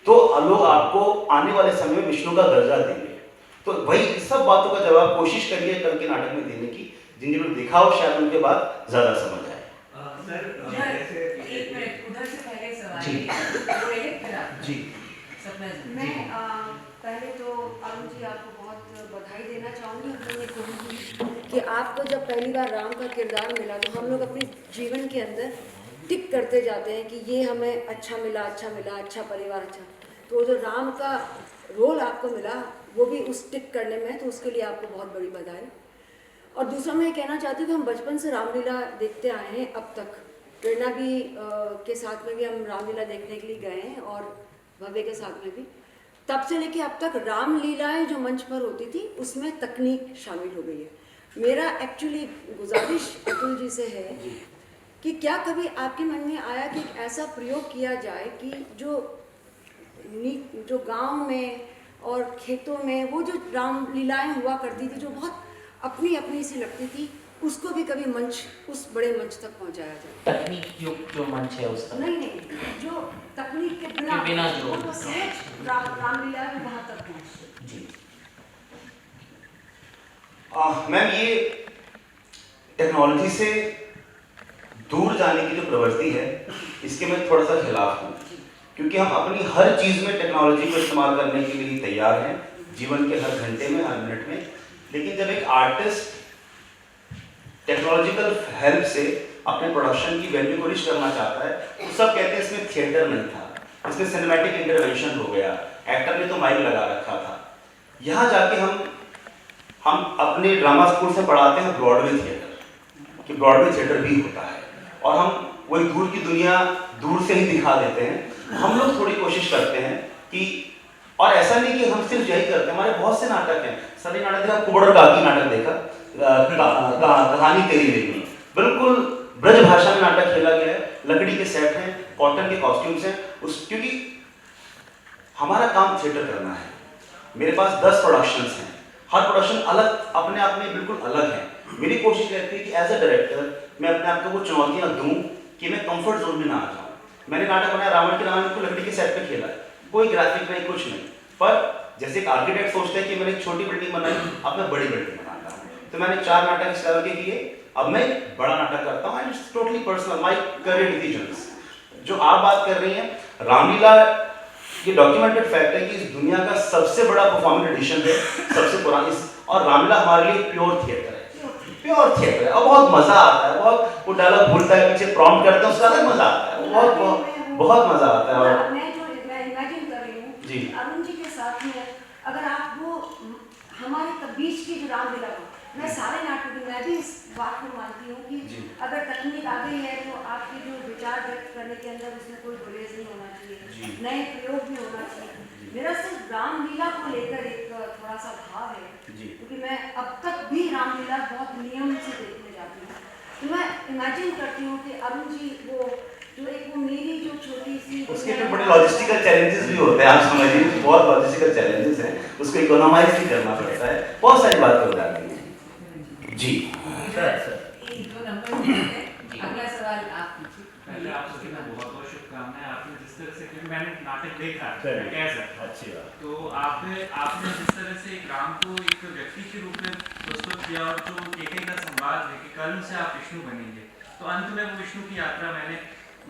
तो लोग आपको आने वाले समय में विष्णु का दर्जा देंगे। तो वही सब बातों का जवाब कोशिश करिए कल के नाटक में देने की। जिन्होंने देखा हो शायद उनके बाद ज्यादा समझ आए। एक मिनट, उधर से पहले सवाल जी मैं पहले तो अरुण जी आपको बहुत बधाई देना चाहूँगी। उन्होंने कहा कि आपको जब पहली बार राम का किरदार मिला तो हम लोग अपने जीवन के अंदर टिक करते जाते हैं कि ये हमें अच्छा मिला, अच्छा परिवार, अच्छा। तो जो राम का रोल आपको मिला वो भी उस टिक करने में, तो उसके लिए आपको बहुत बड़ी बधाई। और दूसरा मैं ये कहना चाहती हूँ कि हम बचपन से रामलीला देखते आए हैं अब तक। प्रेरणा भी के साथ में भी हम रामलीला देखने के लिए गए हैं और भव्य के साथ में भी। तब से लेके अब तक रामलीलाएं जो मंच पर होती थी उसमें तकनीक शामिल हो गई है। मेरा एक्चुअली गुजारिश अतुल जी से है कि क्या कभी आपके मन में आया कि एक ऐसा प्रयोग किया जाए कि जो गांव में और खेतों में वो जो रामलीलाएं हुआ करती थी, जो बहुत अपनी अपनी सी लगती थी, उसको भी कभी मंच, उस बड़े मंच तक पहुंचाया जाए। तकनीक जो मंच है उस तक नहीं, जो तकनीक के बिना जो तो सहज रामलीला है वहाँ तक पहुँच। जी मैम, ये टेक्नोलॉजी से दूर जाने की जो प्रवृत्ति है, इसके मैं थोड़ा सा खिलाफ हूँ, क्योंकि हम अपनी हर चीज़ में टेक्नोलॉजी को इस्तेमाल करने के लिए तैयार हैं, जीवन के हर घंटे में, हर मिनट में। लेकिन जब एक आर्टिस्ट टेक्नोलॉजिकल हेल्प से अपने प्रोडक्शन की वैल्यू को रिच करना चाहता है, तो सब कहते हैं इसमें थिएटर नहीं था, इसमें सिनेमैटिक इंटरवेंशन हो गया, एक्टर ने तो माइक लगा रखा था। यहाँ जाके हम अपने ड्रामा स्कूल से पढ़ाते हैं ब्रॉडवे थिएटर, कि ब्रॉडवे थिएटर भी होता है, और हम वही दूर की दुनिया दूर से ही दिखा देते हैं। हम लोग थोड़ी कोशिश करते हैं कि, और ऐसा नहीं कि हम सिर्फ यही करते हैं, हमारे बहुत से नाटक हैं। सभी नाटक देखा, कुबड़ काकी नाटक देखा, कहानी तेरी देखनी, बिल्कुल ब्रज भाषा में नाटक खेला गया है, लकड़ी के सेट हैं, कॉटन के कॉस्ट्यूम्स हैं, क्योंकि हमारा काम थिएटर करना है। मेरे पास 10 प्रोडक्शंस हैं, हर प्रोडक्शन अलग, अपने आप में बिल्कुल अलग है। मेरी कोशिश रहती है कि एज अ डायरेक्टर मैं अपने आप को वो चुनौतियाँ दूं कि मैं कंफर्ट जोन में ना आ जाऊँ। मैंने नाटक बनाया रावण के रामायण को लकड़ी के सेट पे खेला है, कोई ग्राफिक नहीं, कुछ नहीं, पर जैसे एक आर्किटेक्ट सोचता है कि मैंने एक छोटी बिल्डिंग बनाई, अब मैं बड़ी बिल्डिंग बनाता हूँ। तो मैंने 4 नाटक इस लेवल के किए, अब मैं एक बड़ा नाटक करता हूँ and it's totally personal, my career decisions. जो आप बात कर रही हैं, रामलीला ये डॉक्यूमेंटेड फैक्ट है कि इस दुनिया का सबसे बड़ा परफॉर्मिंग एडिशन है, सबसे पुरानी, और रामलीला हमारे लिए प्योर थिएटर है, प्योर थिएटर है, और बहुत मजा आता है। बहुत वो डायलॉग भूलता है, पीछे प्रॉम्प्ट करते हैं, उसका अलग मजा आता है, बहुत मजा आता है। और मैं जो इमेजिन कर रही हूँ जी, अरुण जी के साथ में अगर आप वो हमारे बीच की जो रामलीला को, मैं सारे नाटक मैं भी इस बात को मानती हूँ कि अगर तकनीक आ गई है तो आपके जो विचार व्यक्त करने के अंदर उसमें कोई गुरेज नहीं होना चाहिए, नए प्रयोग भी होना चाहिए। मेरा सिर्फ रामलीला को लेकर एक थोड़ा सा भाव है, क्योंकि मैं अब तक भी रामलीला बहुत नियम से देखने जाती हूँ, तो मैं इमेजिन करती हूँ कि अरुण जी वो जो एक वो मेरी जो छोटी सी उसके पे बड़े लॉजिस्टिकल चैलेंजेस भी होते हैं, आप समझिए, बहुत लॉजिस्टिकल चैलेंजेस हैं, उसको इकोनोमाइज भी करना पड़ता है, बहुत सारी बातें हो जाती हैं। जी दो नंबर अगला सवाल आप पूछिए। पहले आपको बहुत बहुत शुभकामनाएं, आपने जिस तरह से, क्योंकि मैंने नाटक देखा है, मैं कह सकता हूं, अच्छी बात। तो आपने जिस तरह से एक राम को एक व्यक्ति के रूप में प्रस्तुत किया, और जो केकई का संवाद है कि कर्म से आप विष्णु बनेंगे, तो अंत में वो विष्णु की यात्रा मैंने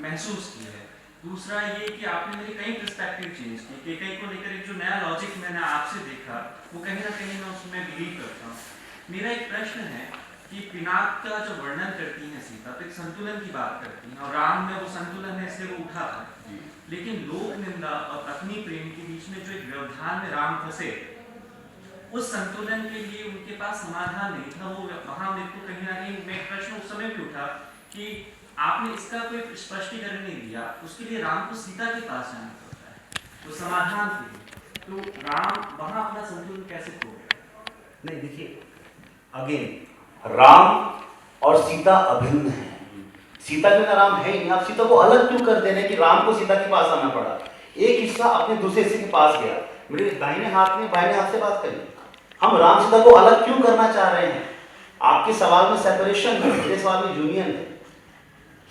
महसूस की है। दूसरा ये कि आपने मेरी कई पर्सपेक्टिव चेंज की, केकई को लेकर एक जो नया लॉजिक मैंने आपसे देखा, वो कहीं ना कहीं मैं उसमें बिलीव करता हूँ। मेरा एक प्रश्न है कि पिनाक का जो वर्णन करती हैं सीता, तो एक संतुलन की बात करती हैं, और राम में वो संतुलन है इसलिए वो उठा था, लेकिन लोक निंदा और पत्नी प्रेम के बीच में जो एक व्यवधान में राम फंसे, उस संतुलन के लिए उनके पास समाधान नहीं था। वो वहां मेरे को कहीं ना कहीं मैं प्रश्न उस समय भी उठा कि आपने इसका कोई स्पष्टीकरण नहीं दिया, उसके लिए राम को सीता के पास जाना पड़ता है, तो समाधान के लिए, तो राम वहां अपना संतुलन कैसे खो गया? नहीं, देखिए अगेन राम और सीता अभिन्न है, सीता के बिना राम है ही नहीं। आप सीता को अलग क्यों कर दे रहे हैं कि राम को सीता के पास आना पड़ा? एक हिस्सा अपने दूसरे हिस्से के पास गया, मेरे दाहिने हाथ में बाएं हाथ से बात करिए। हम राम सीता को अलग क्यों करना चाह रहे हैं? आपके सवाल में सेपरेशन है, मेरे सवाल में यूनियन है।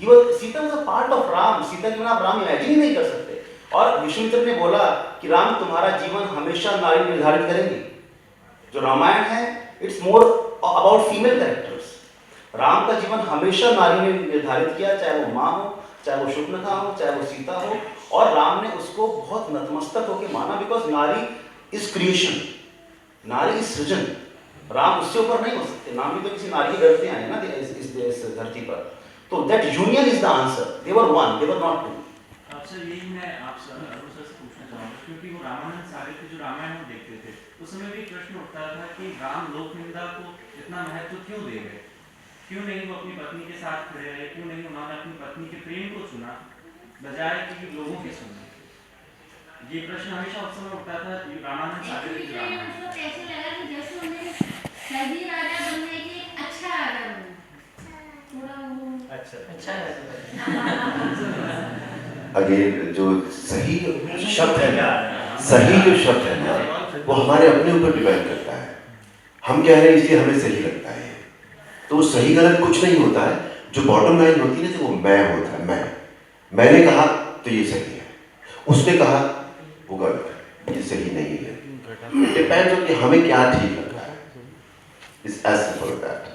कि वो Sita was a part of Ram, Sita के बिना आप राम इमेजिन ही नहीं कर सकते। और विष्णुमित्र ने बोला कि राम तुम्हारा जीवन हमेशा नारी निर्धारित करेंगी। जो रामायण है it's more about female characters. Ram का जीवन हमेशा नारी ने निर्धारित किया, चाहे वो माँ हो, चाहे वो शुभ्रता हो, चाहे वो सीता हो, और राम ने उसको बहुत नतमस्तक होकर माना, बिकॉज नारी इज क्रिएशन, नारी इज सृजन। राम उससे ऊपर नहीं हो सकते, नाम भी तो किसी नारी के घर से आए ना इस धरती पर। तो that union is the answer, they were one, they were not two. आपसे यही मैं आपसे अरुण सर से पूछना चाहूँगा, क्योंकि वो रामायण सारे के जो रामायण वो देखते थे, उस समय भी प्रश्न उठता था कि राम लोक निंदा को इतना महत्व क्यों दे रहे, क्यों नहीं वो अपनी पत्नी के साथ खड़े रहे, क्यों नहीं उन्होंने अपनी पत्नी के प्रेम को सुना बजाय कि लोगों के सुनने। ये प्रश्न हमेशा उस समय उठता था रामायण सारे के रामायण। ऐसे लगा कि जैसे उन्हें सही राजा बनने के अच्छा राजा बनना, थोड़ा वो अच्छा अगेन जो सही शब्द है ना, सही जो शब्द है ना, वो हमारे अपने ऊपर डिपेंड करता है। हम कह रहे हैं इसलिए हमें सही लगता है, तो सही गलत कुछ नहीं होता है। जो बॉटम लाइन होती है ना, वो मैं होता है, मैंने कहा तो ये सही है, उसने कहा वो गलत है, ये सही नहीं है। डिपेंड्स ऑन कि हमें क्या ठीक लगता है। It's as simple as that.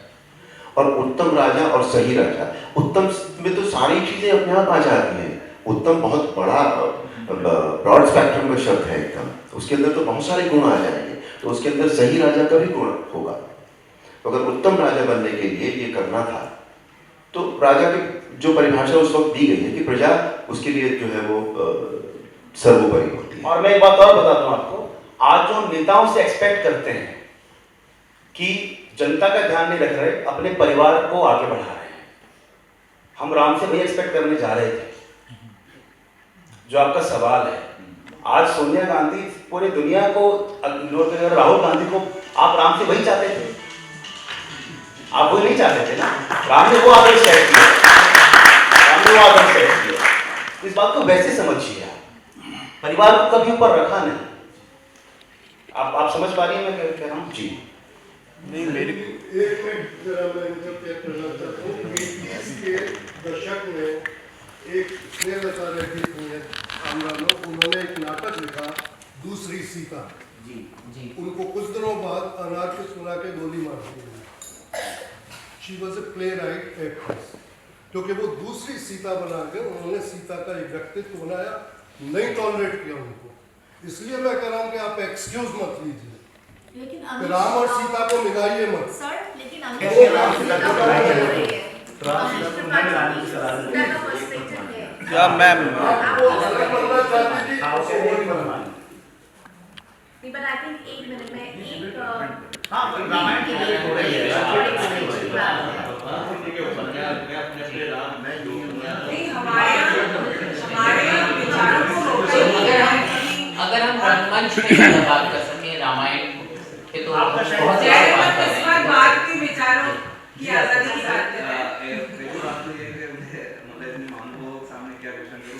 और उत्तम राजा और सही राजा, उत्तम में तो सारी चीजें अपने आप आ जाती हैं। उत्तम बहुत बड़ा ब्रॉड स्पेक्ट्रम का शब्द है एकदम, उसके अंदर तो बहुत सारे गुण आ जाएंगे, तो उसके अंदर सही राजा का भी गुण होगा। तो अगर उत्तम राजा बनने के लिए ये करना था, तो राजा की जो परिभाषा उस वक्त दी गई है कि प्रजा उसके लिए जो है वो सर्वोपरि होती है। और मैं एक बात और बता दूं आपको, आज जो हम नेताओं से एक्सपेक्ट करते हैं कि जनता का ध्यान नहीं रख रहे, अपने परिवार को आगे बढ़ा रहे हैं, हम राम से वही एक्सपेक्ट करने जा रहे थे। जो आपका सवाल है, आज सोनिया गांधी पूरी दुनिया को इग्नोर कर, राहुल गांधी को आप राम से वही चाहते थे, आप वही नहीं चाहते थे ना। राम ने वो आदर्श सेट किया, राम ने वो आदर्श सेट किया। इस बात को वैसे समझिए, आप परिवार को कभी ऊपर रखा नहीं। आप समझ पा रही हैं मैं कह रहा हूँ? जी नहीं, मेरी एक मिनट जरा मैं इंटरप्रेट करना चाहता हूँ। 20 के दशक में एक स्नेहलता रेड्डी उन्होंने एक नाटक लिखा, दूसरी सीता। जी। उनको कुछ दिनों बाद अनार को सुना के गोली मार दी गई। She was a play right actress, क्योंकि वो दूसरी सीता बना के उन्होंने सीता का एक व्यक्तित्व बनाया, नहीं टॉलरेट किया उनको। इसलिए मैं कह रहा हूँ कि आप एक्सक्यूज मत लीजिए, लेकिन राम और सीता को मिलाइए मत। सर लेकिन क्या ma'am but I think 8 minute में एक रामायण की बात हो रही है। अगर हम रंगमंच पे ज़्यादा बात कर सकें रामायण के तो आपका शायद बात की विचारों की आजादी की बात कर रहे हैं।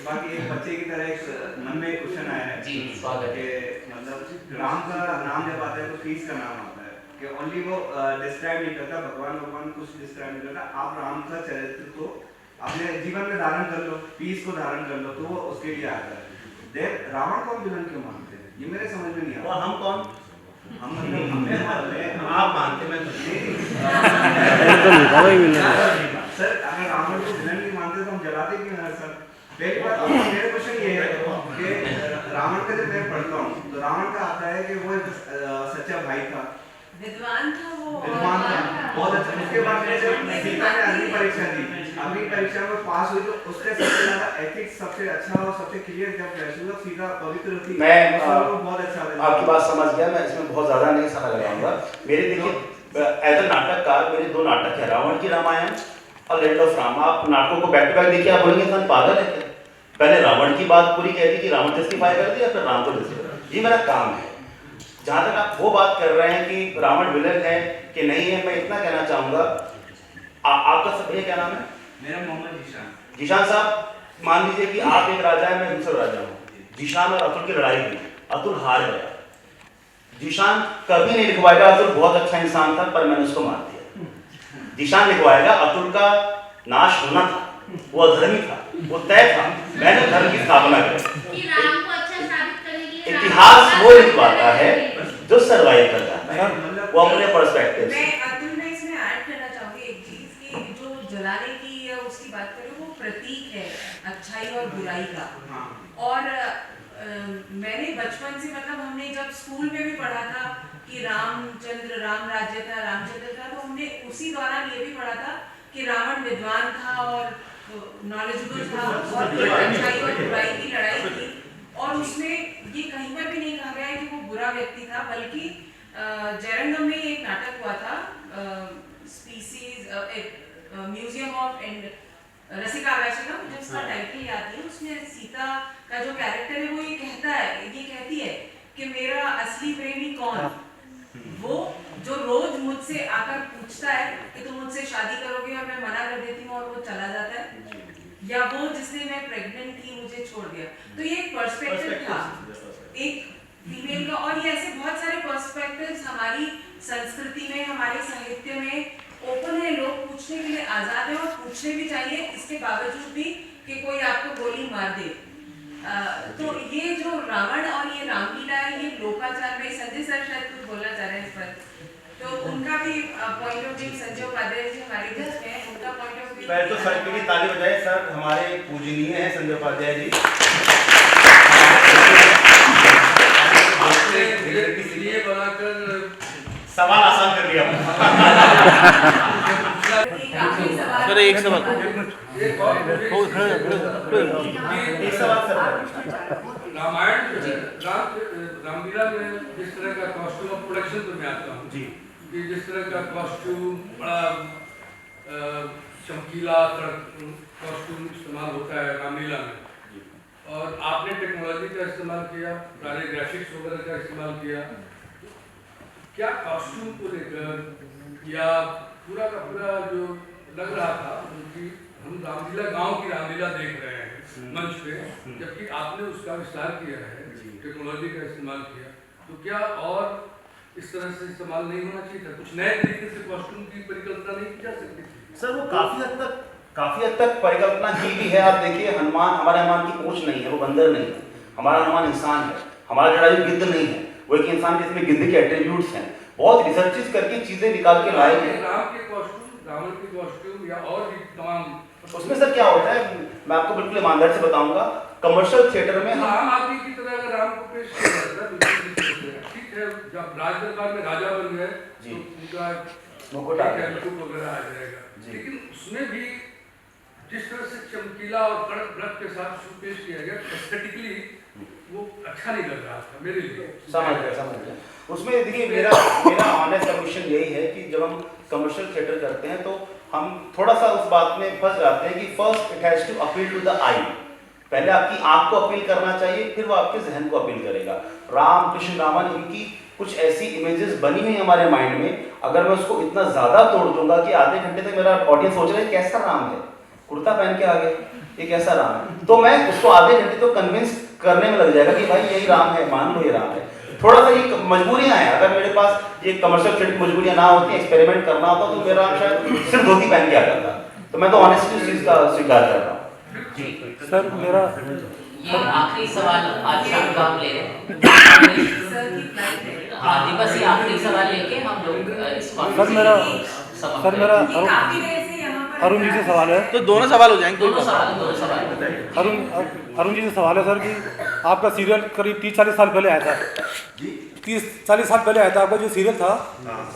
बाकी एक बच्चे की तरह एक मन में एक क्वेश्चन आया है जी स्वागत है कि मतलब राम का नाम जब आता है तो पीस का नाम आता है कि ओनली वो डिस्क्राइब नहीं करता, भगवान कुछ डिस्क्राइब नहीं करता, आप राम का चरित्र को अपने जीवन में धारण कर लो, पीस को धारण कर लो, तो वो उसके लिए आता है। देख रावण को हम विलन क्यों मानते हैं, ये मेरे समझ में नहीं आता। और हम कौन? हम मतलब आप मानते, मैं सर अगर रावण को विलन नहीं मानते तो हम जलाते क्यों हैं सर? पहली बात मेरा क्वेश्चन ये है कि रावण का जब मैं पढ़ता हूँ तो रावण का आता है कि वो एक सच्चा भाई था, विद्वान था, वो विद्वान था, बहुत अच्छा। उसके बाद में जब सीता ने अग्नि परीक्षा दी, अग्नि परीक्षा में पास हुई तो उसका सबसे ज्यादा एथिक्स सबसे अच्छा और सबसे क्लियर जब फ्लैश हुआ, सीता पवित्र थी। मैं बहुत अच्छा आपकी बात समझ गया, मैं इसमें बहुत ज्यादा नहीं समय लगाऊंगा। मेरे देखिए एज अ नाटककार मेरे 2 नाटक है, रावण की रामायण और लैंड ऑफ राम। आप नाटकों को बैक टू बैक देखिए, आप बोलेंगे इंसान पागल है क्या? पहले रावण की बात पूरी कह दी कि रावण जस्टिफाई कर दिया, फिर राम को जस्टिफाई। ये मेरा काम है। जहाँ तक आप वो बात कर रहे हैं कि रावण विलन है कि नहीं है, मैं इतना कहना चाहूँगा, आपका सब भैया क्या नाम है? मेरा मोहम्मद जीशान। जीशान साहब मान लीजिए कि आप एक राजा है, मैं दूसरा राजा हूँ। जीशान और अतुल की लड़ाई हुई, अतुल हार गया। जीशान कभी नहीं लिखवाएगा अतुल बहुत अच्छा इंसान था पर मैंने उसको मार दिया। जीशान लिखवाएगा अतुल का नाश होना था, वो अधर्मी था, वो तय था, मैंने धर्म की स्थापना की। इतिहास वो लिखवाता है जो सर्वाइव कर जाता है, वो अपने पर्सपेक्टिव से। मैं अतुल में इसमें ऐड करना चाहूंगी एक चीज कि जो जलाने की या उसकी बात करें वो प्रतीक है अच्छाई और बुराई का। और मैंने बचपन से मतलब हमने जब स्कूल में भी पढ़ा था कि रामचंद्र राम राज्य था, रामचंद्र था, तो हमने उसी दौरान ये भी पढ़ा था कि रावण विद्वान था और नॉलेजेबल था और अच्छाई और बुराई की लड़ाई थी। और उसमें ये कहीं पर भी नहीं कहा गया है कि वो बुरा व्यक्ति था, बल्कि जयरंगम में एक नाटक हुआ था स्पीसीज म्यूजियम ऑफ रसिका आगाशिका, मुझे उसका टाइटल याद नहीं। उसमें सीता का जो कैरेक्टर है वो ये कहती है कि मेरा असली प्रेमी कौन, वो जो रोज मुझसे आकर पूछता है कि तुम मुझसे शादी करोगे और मैं मना कर देती हूँ और वो चला जाता है, या वो जिसने मैं प्रेग्नेंट थी मुझे छोड़ दिया। तो ये एक पर्सपेक्टिव था एक फीमेल का। और ये ऐसे बहुत सारे पर्सपेक्टिव्स हमारी संस्कृति में, हमारे साहित्य में ओपन है, लोग पूछने के लिए आजाद है और पूछने भी चाहिए, इसके बावजूद भी कि कोई आपको गोली मार दे। तो ये जो रावण और ये रामलीला है, ये लोकाचार में संजय सर शायद कुछ बोलना चाह रहे हैं इस पर, तो उनका भी point of view, Sanjay Upadhyay ji हमारे बीच में है, उनका पॉइंट ऑफ व्यू। पहले तो सर के लिए ताली बजाएं, सर हमारे पूजनीय हैं संजय उपाध्याय जी। इसलिए बनाकर सवाल आसान कर दिया। सर एक सवाल रामायण रामलीला में जिस तरह का कॉस्ट्यूम ऑफ प्रोडक्शन तो मैं आता हूँ जी, कि जिस तरह का कॉस्ट्यूम बड़ा चमकीला कॉस्ट्यूम इस्तेमाल होता है रामलीला में, और आपने टेक्नोलॉजी का इस्तेमाल किया, सारे ग्राफिक्स वगैरह का इस्तेमाल किया, क्या कॉस्ट्यूम को लेकर या पूरा का पूरा जो लग रहा था कि हम रामलीला गांव की रामलीला देख रहे हैं मंच पे, जबकि आपने उसका विस्तार किया है, टेक्नोलॉजी का इस्तेमाल किया, तो क्या और इस तरह से इस्तेमाल नहीं होना चाहिए था? कुछ नए तरीके से कॉस्ट्यूम की परिकल्पना नहीं की जा सकती थी? सर वो काफी हद तक परिकल्पना की भी है। आप देखिए हनुमान, हमारे हनुमान की पूंछ नहीं है, वो बंदर नहीं है, हमारा हनुमान इंसान है, हमारा जटायु गिद्ध नहीं है, वो एक इंसान जिसमें गिद्ध के एट्रीब्यूट्स हैं। बहुत रिसर्चेस करके चीजें निकाल के लाए हैं। राम के कॉस्ट्यूम रावण की कॉस्ट्यूम या और भी तमाम उसमें सर क्या होता है, मैं आपको बिल्कुल ईमानदारी से बताऊंगा, कमर्शियल थिएटर में हम आम आदमी की तरह अगर राम को पेश किया जाता है, ठीक है, जब राज दरबार में राजा बन गए तो उनका मुकुट वगैरह आ जाएगा, लेकिन उसमें भी जिस तरह से चमकीला और कड़क ब्लड के साथ पेश किया गया, एस्थेटिकली वो अच्छा नहीं लग रहा था मेरे लिए। समझ गया। उसमें देखिए मेरा ऑनेस्ट सबमिशन यही है कि जब हम कमर्शियल थिएटर करते हैं तो हम थोड़ा सा उस बात में फंस जाते हैं कि first it has to appeal to the eye. पहले आपकी आंख को अपील करना चाहिए, फिर वो आपके जहन को अपील करेगा। राम कृष्ण रावण इनकी कुछ ऐसी इमेजेस बनी हुई हमारे माइंड में, अगर मैं उसको इतना ज्यादा तोड़ दूंगा कि आधे घंटे तक मेरा ऑडियंस सोच रहा है कैसा राम है, कुर्ता पहन के आ गए, ये कैसा राम है, तो मैं उसको आधे घंटे तो कन्विंस करने में लग जाएगा कि भाई यही राम है, मान लो ये राम है। थोड़ा सा ये मजबूरियां हैं, अगर मेरे पास ये कमर्शियल थिएटर की मजबूरियां ना होती, एक्सपेरिमेंट करना होता तो मेरा शायद सिर्फ धोती पहन के आ जाता। तो मैं तो ऑनेस्टली उस चीज का स्वीकार कर रहा हूँ। सर मेरा ये आखिरी सवाल आज शाम का हम ले रहे हैं। हाँ जी, बस ये आखिरी सवाल लेके हम लोग इस सर मेरा अरुण जी से सवाल है, तो दोनों सवाल हो जाएंगे, दोनों सवाल अरुण जी से सवाल है सर कि आपका सीरियल करीब 30-40 साल पहले आया था, 30-40 साल पहले आया था आपका जो सीरियल था,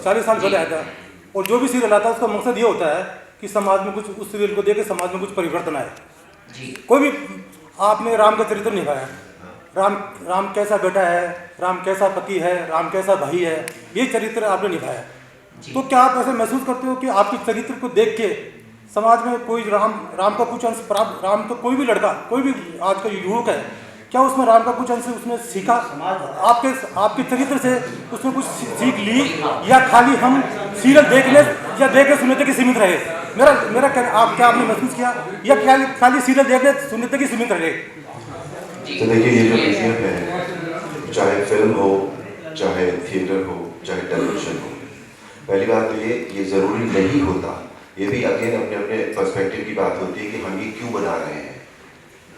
40 साल पहले आया था, और जो भी सीरियल आता है उसका मकसद ये होता है कि समाज में कुछ, उस सीरियल को देख के समाज में कुछ परिवर्तन आए। कोई भी आपने राम का चरित्र निभाया, राम कैसा बेटा है, राम कैसा पति है, राम कैसा भाई है, ये चरित्र आपने निभाया। तो क्या आप ऐसे महसूस करते हो कि आपके चरित्र को देख के समाज में कोई राम का कुछ अंश प्राप्त, राम तो कोई भी लड़का, कोई भी आज का युवक है, क्या उसमें राम का कुछ अंश उसने सीखा, आपके चरित्र से उसने कुछ सीख ली, या खाली हम सीरियल देखने या देखे सुनने तक ही सीमित रहे? मेरा क्या आपने महसूस किया, या खाली सीरियल देखने सुनने तक ही सीमित रहे? तो देखिए ये जो मीडियम है, चाहे फिल्म हो, चाहे थिएटर हो, चाहे टेलीविजन हो, पहली बात तो ये ज़रूरी नहीं होता, ये भी अगेन अपने अपने पर्सपेक्टिव की बात होती है कि हम ये क्यों बना रहे हैं।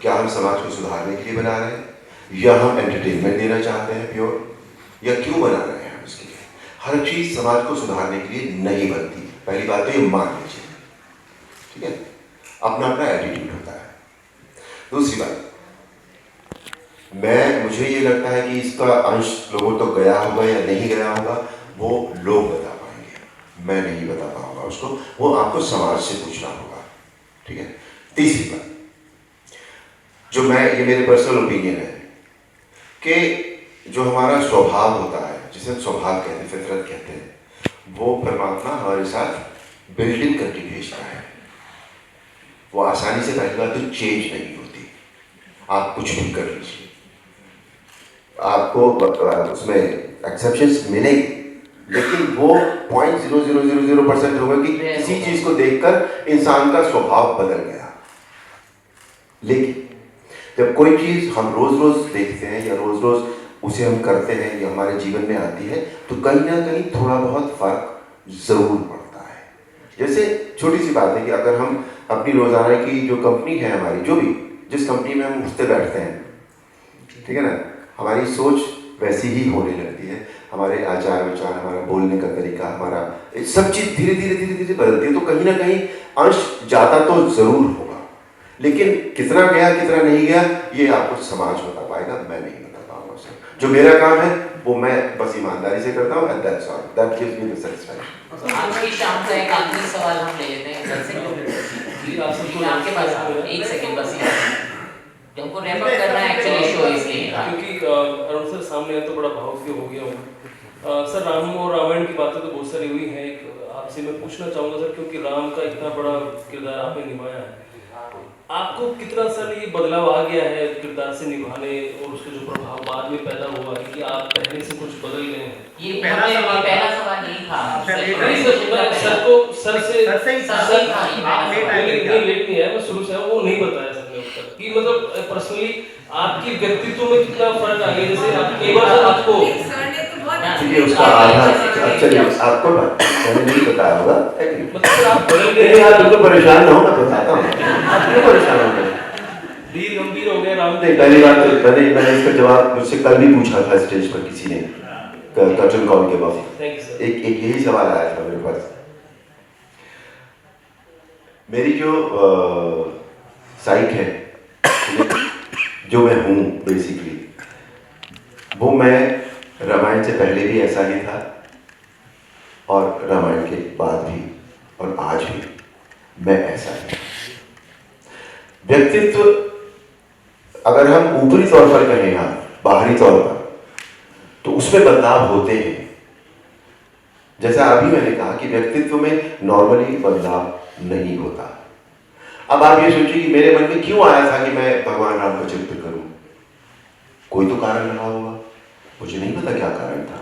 क्या हम समाज को सुधारने के लिए बना रहे हैं, या हम एंटरटेनमेंट देना चाहते हैं प्योर, या क्यों बना रहे हैं हम इसके लिए? हर चीज़ समाज को सुधारने के लिए नहीं बनती, पहली बात तो ये मान लीजिए, ठीक है? अपना अपना एटीट्यूड होता है। दूसरी बात, मुझे ये लगता है कि इसका अंश लोगों तो गया होगा या नहीं गया होगा, वो लोग बता पाएंगे, मैं नहीं बता पाऊंगा उसको, वो आपको समाज से पूछना होगा, ठीक है? तीसरी बात, जो ये मेरे पर्सनल ओपिनियन है कि जो हमारा स्वभाव होता है, जिसे हम स्वभाव कहते हैं, फितरत कहते हैं, वो परमात्मा हमारे साथ बिल्डिंग करके भेजता है। वो आसानी से पहली बात तो चेंज नहीं होती, आप कुछ भी कर लीजिए, आपको उसमें एक्सेप्शंस मिलेंगे, लेकिन वो 0.0000% होगा कि किसी चीज को देखकर इंसान का स्वभाव बदल गया। लेकिन जब कोई चीज हम रोज रोज देखते हैं या रोज रोज उसे हम करते हैं या हमारे जीवन में आती है, तो कहीं ना कहीं थोड़ा बहुत फर्क जरूर पड़ता है। जैसे छोटी सी बात है कि अगर हम अपनी रोजाना की जो कंपनी है हमारी, जो भी जिस कंपनी में हम उठते बैठते हैं, ठीक है ना, हमारी सोच वैसी ही होने लगती है, हमारे आचार विचार, हमारा बोलने का तरीका, हमारा सब चीज़ धीरे धीरे बदलती है। तो कहीं ना कहीं अंश जाता तो जरूर होगा, लेकिन कितना गया कितना नहीं गया ये आपको समाज बता पाएगा, मैं नहीं बता पाऊंगा सर। जो मेरा काम है वो मैं बस ईमानदारी से करता हूँ, and that's all, that gives me the satisfaction. आज की शाम का एक आखिरी सवाल हम ले लेते हैं सर से, आपके पास 1 सेकंड बस, हमको रैप अप करना है एक्चुअली शो इसलिए, क्योंकि अरुण सर सामने आए तो बड़ा भावुक हो गया हूँ। सर राम और रामायण की बातें तो बहुत सारी हुई हैं, आपसे मैं पूछना चाहूँगा सर, क्योंकि राम का इतना बड़ा किरदार आपने निभाया है, आपको कितना सर ये बदलाव आ गया है किरदार से निभाने, और उसका जो प्रभाव बाद में पैदा हुआ है कि आप पहले से कुछ बदल गए हैं? ये पहला सवाल नहीं था सर से लेट नहीं है, मैं शुरू से वो नहीं बताया सर ने उत्तर कि मतलब पर्सनली आपकी व्यक्तित्व में कितना फर्क आ गया, जैसे आप एक बार आपको चलिए उसका आधा, चलिए आपको मैंने नहीं बताया होगा, आप बदल गए, बिल्कुल परेशान ना हो, मैं बताता हूँ, आप क्यों परेशान हो गए? धीर गंभीर हो गए राम। पहली बात तो मैंने इसका जवाब मुझसे कल भी पूछा था स्टेज पर किसी ने, कर्टन कॉल के बाद एक यही सवाल आया था मेरे पास। मेरी जो साइट है, जो मैं हूँ बेसिकली, वो मैं रामायण से पहले भी ऐसा ही था और रामायण के बाद भी और आज भी मैं ऐसा ही। व्यक्तित्व अगर हम ऊपरी तौर पर कहें, बाहरी तौर पर, तो उसमें बदलाव होते हैं। जैसा अभी मैंने कहा कि व्यक्तित्व में नॉर्मली बदलाव नहीं होता। अब आप ये सोचिए कि मेरे मन में क्यों आया था कि मैं भगवान राम का चरित्र करूं। कोई तो कारण रहा होगा, मुझे नहीं पता क्या कारण था,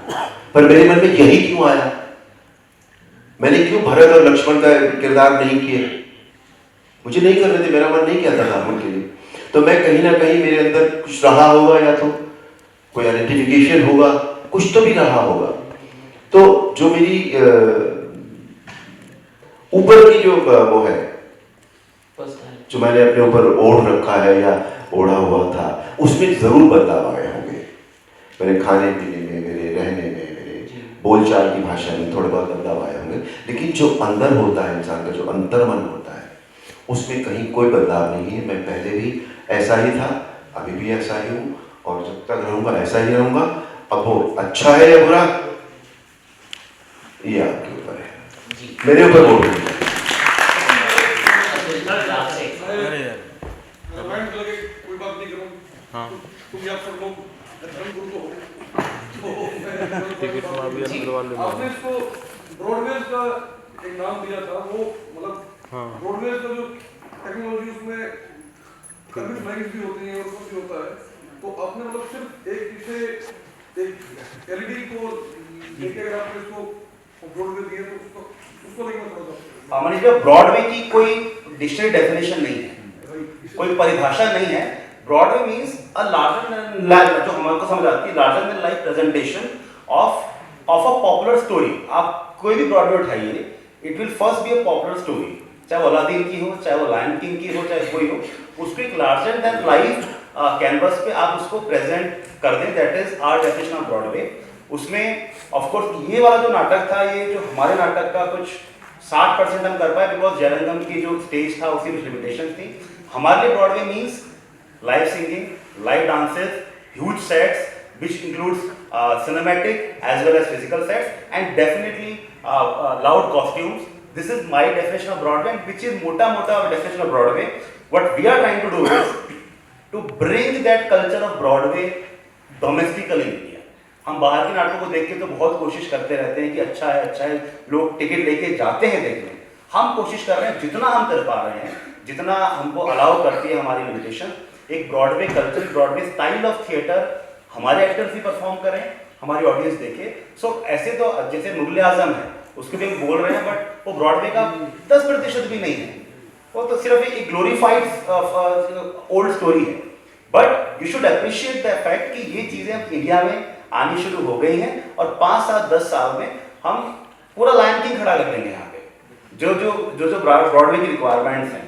पर मेरे मन में यही क्यों आया। मैंने क्यों भरत और लक्ष्मण का किरदार नहीं किए, मुझे नहीं कर रहे थे, मेरा मन नहीं कहता था उनके लिए। तो मैं कहीं ना कहीं मेरे अंदर कुछ रहा होगा, या तो कोई आइडेंटिफिकेशन होगा, कुछ तो भी रहा होगा। तो जो मेरी ऊपर की जो वो है, जो मैंने अपने ऊपर ओढ़ रखा है या ओढ़ा हुआ था, उसमें जरूर बदलाव आए होंगे। मेरे खाने पीने में, मेरे रहने में, मेरे बोलचाल की भाषा में थोड़े बहुत बदलाव आए होंगे। लेकिन जो अंदर होता है इंसान का, जो अंतर्मन होता है, उसमें कहीं कोई बदलाव नहीं है। मैं पहले भी ऐसा ही था, अभी भी ऐसा ही हूँ, और जब तक रहूंगा ऐसा ही रहूंगा। अब वो अच्छा है या बुरा, ये आपके ऊपर है, मेरे ऊपर वोट नहीं है। कोई बात नहीं करूँ, तुम आप सब लोग धर्मगुरु तो हो। आपने इसको ब्रॉडवेज का एक नाम दिया था, वो मतलब ब्रॉडवेज का जो टेक्नोलॉजी उसमें सर्विस लाइन्स भी होती हैं और सब भी होता है, तो आपने मतलब सिर्फ एक इसे एक एलईडी को लेके अगर आपने इसको ब्रॉडवे दिए तो उसको लेकर थोड़ा मनीष भाई, ब्रॉडवे की कोई डिक्शनरी डेफिनेशन नहीं है, कोई परिभाषा नहीं है। Broadway means a larger than life, जो हमको समझ आती है, larger than life presentation of a popular story. आप कोई भी ब्रॉडवे उठाइए, it will first be a popular story, चाहे वो अलादीन की हो, चाहे वो लायन किंग की हो, चाहे कोई हो, उसको एक लार्जर देन लाइफ कैनवस पे आप उसको प्रेजेंट कर दें। That is our definition of Broadway. उसमें ऑफ कोर्स ये वाला जो नाटक था, ये जो हमारे नाटक का कुछ 60% हम कर पाए, बिकॉज जयरंगम की जो स्टेज था उसकी कुछ लिमिटेशन थी। हमारे लिए Broadway means live singing, live dances, huge sets which includes cinematic as well as physical sets, and definitely loud costumes. This is my definition of Broadway, which is mota definition of Broadway. What we are trying to do is to bring that culture of Broadway domestically in India. हम बाहर के नाटकों को देख के तो बहुत कोशिश करते रहते हैं कि अच्छा है, लोग टिकट लेके जाते हैं देखने। हम कोशिश कर रहे हैं जितना हम कर पा रहे हैं, जितना हमको अलाउ करती है हमारी लिमिटेशन, एक Broadway culture, Broadway style of theatre हमारे एक्टर्स भी परफॉर्म करें, हमारी ऑडियंस देखे। सो ऐसे तो जैसे मुगल आजम है, उसके भी हम बोल रहे हैं, बट वो ब्रॉडवे का 10% भी नहीं है, वो तो सिर्फ एक ग्लोरीफाइड ओल्ड स्टोरी है। But you should appreciate the fact कि ये चीज़ें इंडिया में आनी शुरू हो गई हैं, और 5 साल 10 साल में हम पूरा लायन किंग खड़ा कर देंगे यहाँ पे। जो ब्रॉडवे की रिक्वायरमेंट्स हैं,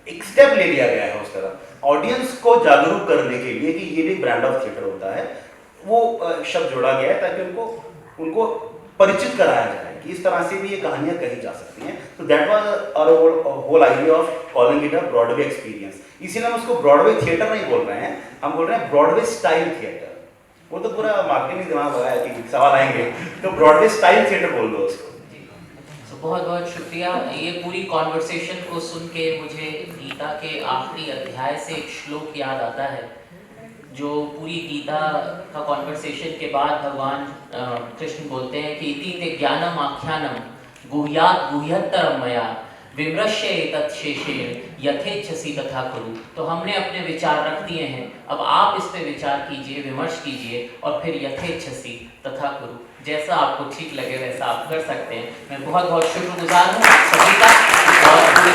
एक स्टेप ले लिया गया है उस तरह ऑडियंस को जागरूक करने के लिए कि ये भी ब्रांड ऑफ थिएटर होता है। वो शब्द जोड़ा गया है ताकि उनको परिचित कराया जाए कि इस तरह से भी ये कहानियाँ कही जा सकती हैं। तो that was our whole idea of calling it a Broadway experience. इसीलिए हम उसको ब्रॉडवे थिएटर नहीं बोल रहे हैं, हम बोल रहे हैं ब्रॉडवे स्टाइल थिएटर। वो तो पूरा मार्केटिंग दिमाग लगाया कि सवाल आएंगे तो ब्रॉडवे स्टाइल थिएटर बोल दो उसको। बहुत बहुत शुक्रिया। ये पूरी कॉन्वर्सेशन को सुन के मुझे गीता के आखिरी अध्याय से एक श्लोक याद आता है, जो पूरी गीता का कॉन्वर्सेशन के बाद भगवान कृष्ण बोलते हैं कि इति ते ज्ञानम आख्यानम गुह्यात् गुह्यतरम मया विमृश्य एतत् शेषेण यथेच्छसि तथा कुरु। तो हमने अपने विचार रख दिए हैं, अब आप इस पे विचार कीजिए, विमर्श कीजिए, और फिर यथेच्छसि तथा कुरु, जैसा आपको ठीक लगे वैसा आप कर सकते हैं। मैं बहुत बहुत शुक्रगुजार हूँ सभी का और पूरे